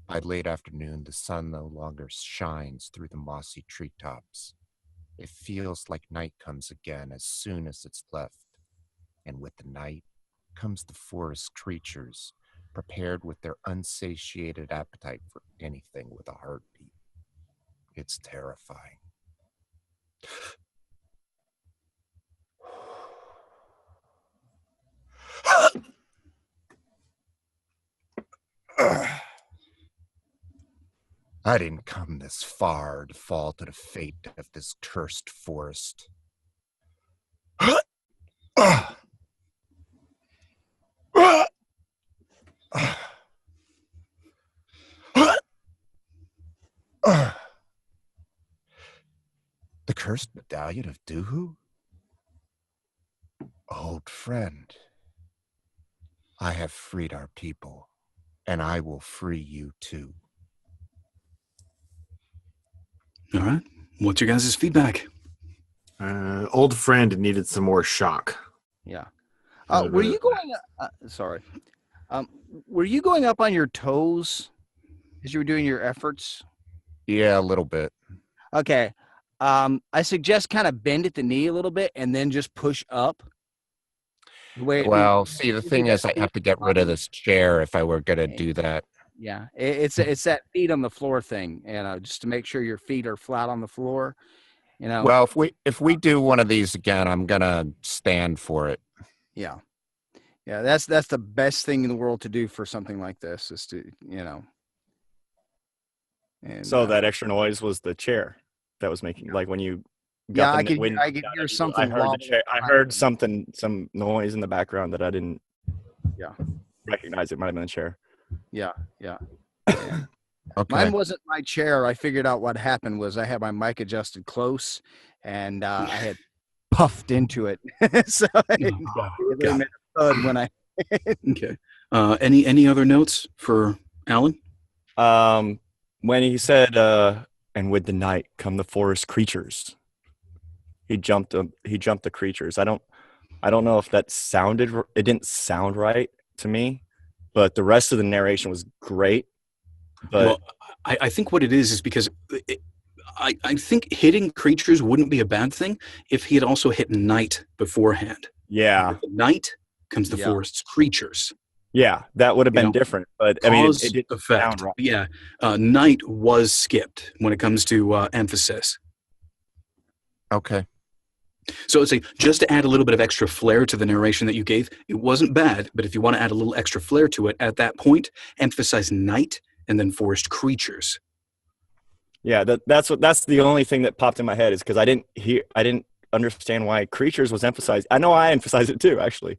By late afternoon, the sun no longer shines through the mossy treetops. It feels like night comes again as soon as it's left. And with the night comes the forest creatures, prepared with their unsatiated appetite for anything with a heartbeat. It's terrifying. I didn't come this far to fall to the fate of this cursed forest. The cursed medallion of Doohoo? Old friend, I have freed our people, and I will free you too. All right. What's your guys' feedback? Old friend needed some more shock. Yeah. Got Were rid you of going? Sorry. Were you going up on your toes as you were doing your efforts? Yeah, a little bit. Okay. I suggest kind of bend at the knee a little bit and then just push up. The way Well, see, the usually thing is, that's I have to get rid of this chair if I were going to do that. Yeah, it's that feet on the floor thing, just to make sure your feet are flat on the floor. Well, if we do one of these again, I'm gonna stand for it. Yeah, yeah. That's the best thing in the world to do for something like this is to And So that extra noise was the chair that was making, like when you yeah, got I the could when I could hear something. I heard the wobbling chair. I around. heard some noise in the background that I didn't Yeah, recognize. It might have been a chair. yeah, yeah. Okay. Mine wasn't my chair. I figured out what happened was I had my mic adjusted close, and I had puffed into it, so it really got made a thud when I. Okay. Any other notes for Alan? When he said, "And with the night come the forest creatures," he jumped the creatures. I don't know if that sounded. It didn't sound right to me, but the rest of the narration was great. But Well, I think what it is because I think hitting creatures wouldn't be a bad thing if he had also hit night beforehand. yeah, With the night comes the Yeah. forest's creatures. yeah, that would have You been know, different. But I mean, Cause it didn't effect. sound right. Yeah. Night was skipped when it comes to emphasis. Okay. So it's like just to add a little bit of extra flair to the narration that you gave, it wasn't bad, but if you want to add a little extra flair to it at that point, emphasize night and then forest creatures. Yeah, that's the only thing that popped in my head is because I didn't understand why creatures was emphasized. I know I emphasized it too, actually,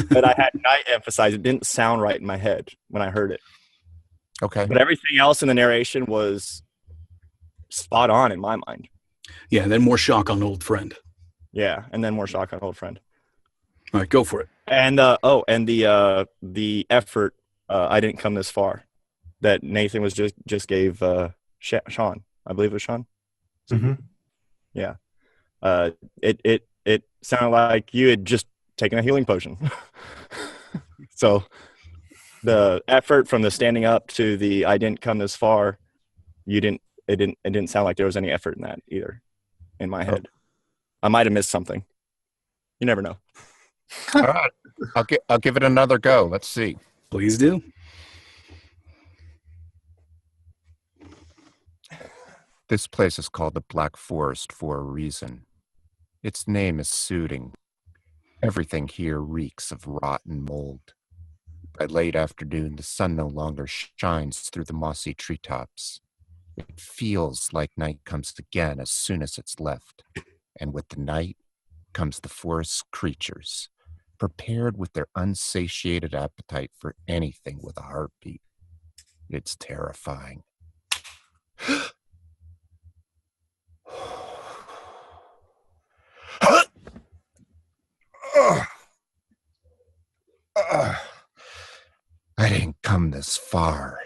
but I had night emphasized. It didn't sound right in my head when I heard it. Okay. But everything else in the narration was spot on in my mind. Yeah, and then more shock on old friend. Yeah, and then more shock on old friend. All right, go for it. And the effort. I didn't come this far. That Nathan was just gave Sean. I believe it was Sean. Mhm. Yeah. It sounded like you had just taken a healing potion. So the effort from the standing up to the I didn't come this far, it didn't sound like there was any effort in that either in my head. I might have missed something. You never know. All right. I'll give it another go. Let's see. Please do. This place is called the Black Forest for a reason. Its name is soothing. Everything here reeks of rotten mold. By late afternoon, the sun no longer shines through the mossy treetops. It feels like night comes again as soon as it's left. And with the night comes the forest creatures, prepared with their unsatiated appetite for anything with a heartbeat. It's terrifying. I didn't come this far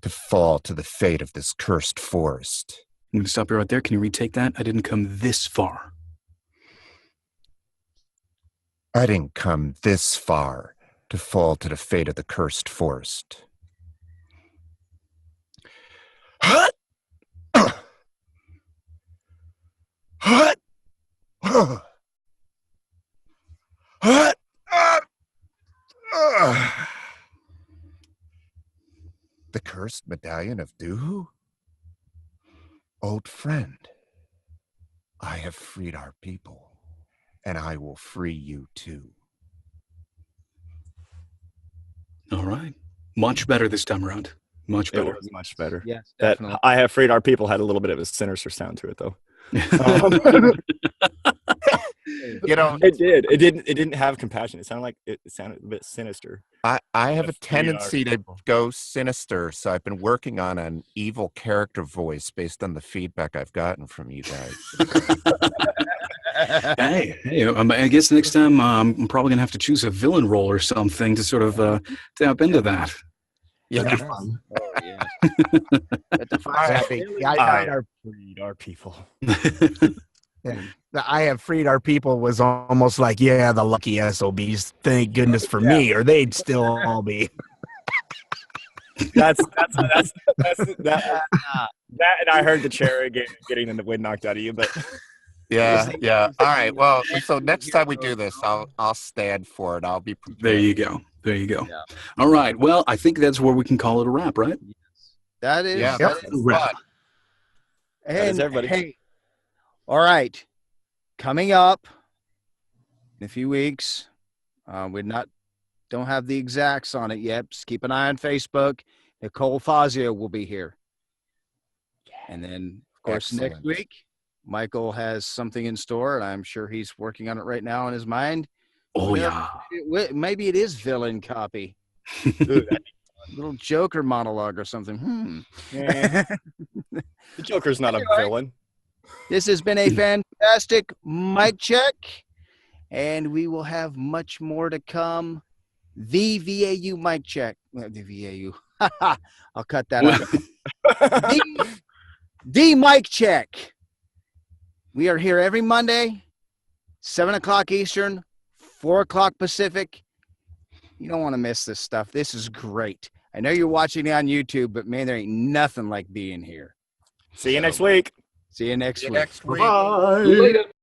to fall to the fate of this cursed forest. I'm going to stop you right there. Can you retake that? I didn't come this far. I didn't come this far to fall to the fate of the cursed forest. The cursed medallion of Duhu? Old friend, I have freed our people, and I will free you too. All right. Much better this time around. Much It better. was much better. Yes, That definitely. I Have Freed Our People had a little bit of a sinister sound to it, though. You know, It did. It didn't have compassion. It sounded a bit sinister. I have a Have freed our tendency to go sinister, so I've been working on an evil character voice based on the feedback I've gotten from you guys. Hey, I guess next time I'm probably gonna have to choose a villain role or something to sort of tap into that. Yeah. Oh, yes. That defines I Have freed our people. the I have freed our people was almost like, yeah, the lucky SOBs. Thank goodness for me, or they'd still all be. That, and I heard the chair getting the wind knocked out of you, but Yeah. All right. Well, so next time we do this, I'll stand for it. I'll be prepared. There you go. Yeah. All right. Well, I think that's where we can call it a wrap, right? That is, Yeah, that that's is Right. fun. That is And everybody. hey, all right, coming up in a few weeks, don't have the exacts on it yet. Just keep an eye on Facebook. Nicole Fazio will be here, and then of course next Excellent. week, Michael has something in store, and I'm sure he's working on it right now in his mind. Oh Yeah. yeah. Maybe it is villain copy, Ooh, little Joker monologue or something. the Joker's not a villain. This has been a fantastic mic check, and we will have much more to come. The VAU mic check. The VAU. I'll cut that out. The mic check. We are here every Monday, 7 o'clock Eastern, 4 o'clock Pacific. You don't want to miss this stuff. This is great. I know you're watching it on YouTube, but man, there ain't nothing like being here. See you next week. See you next See you week. next week. Bye.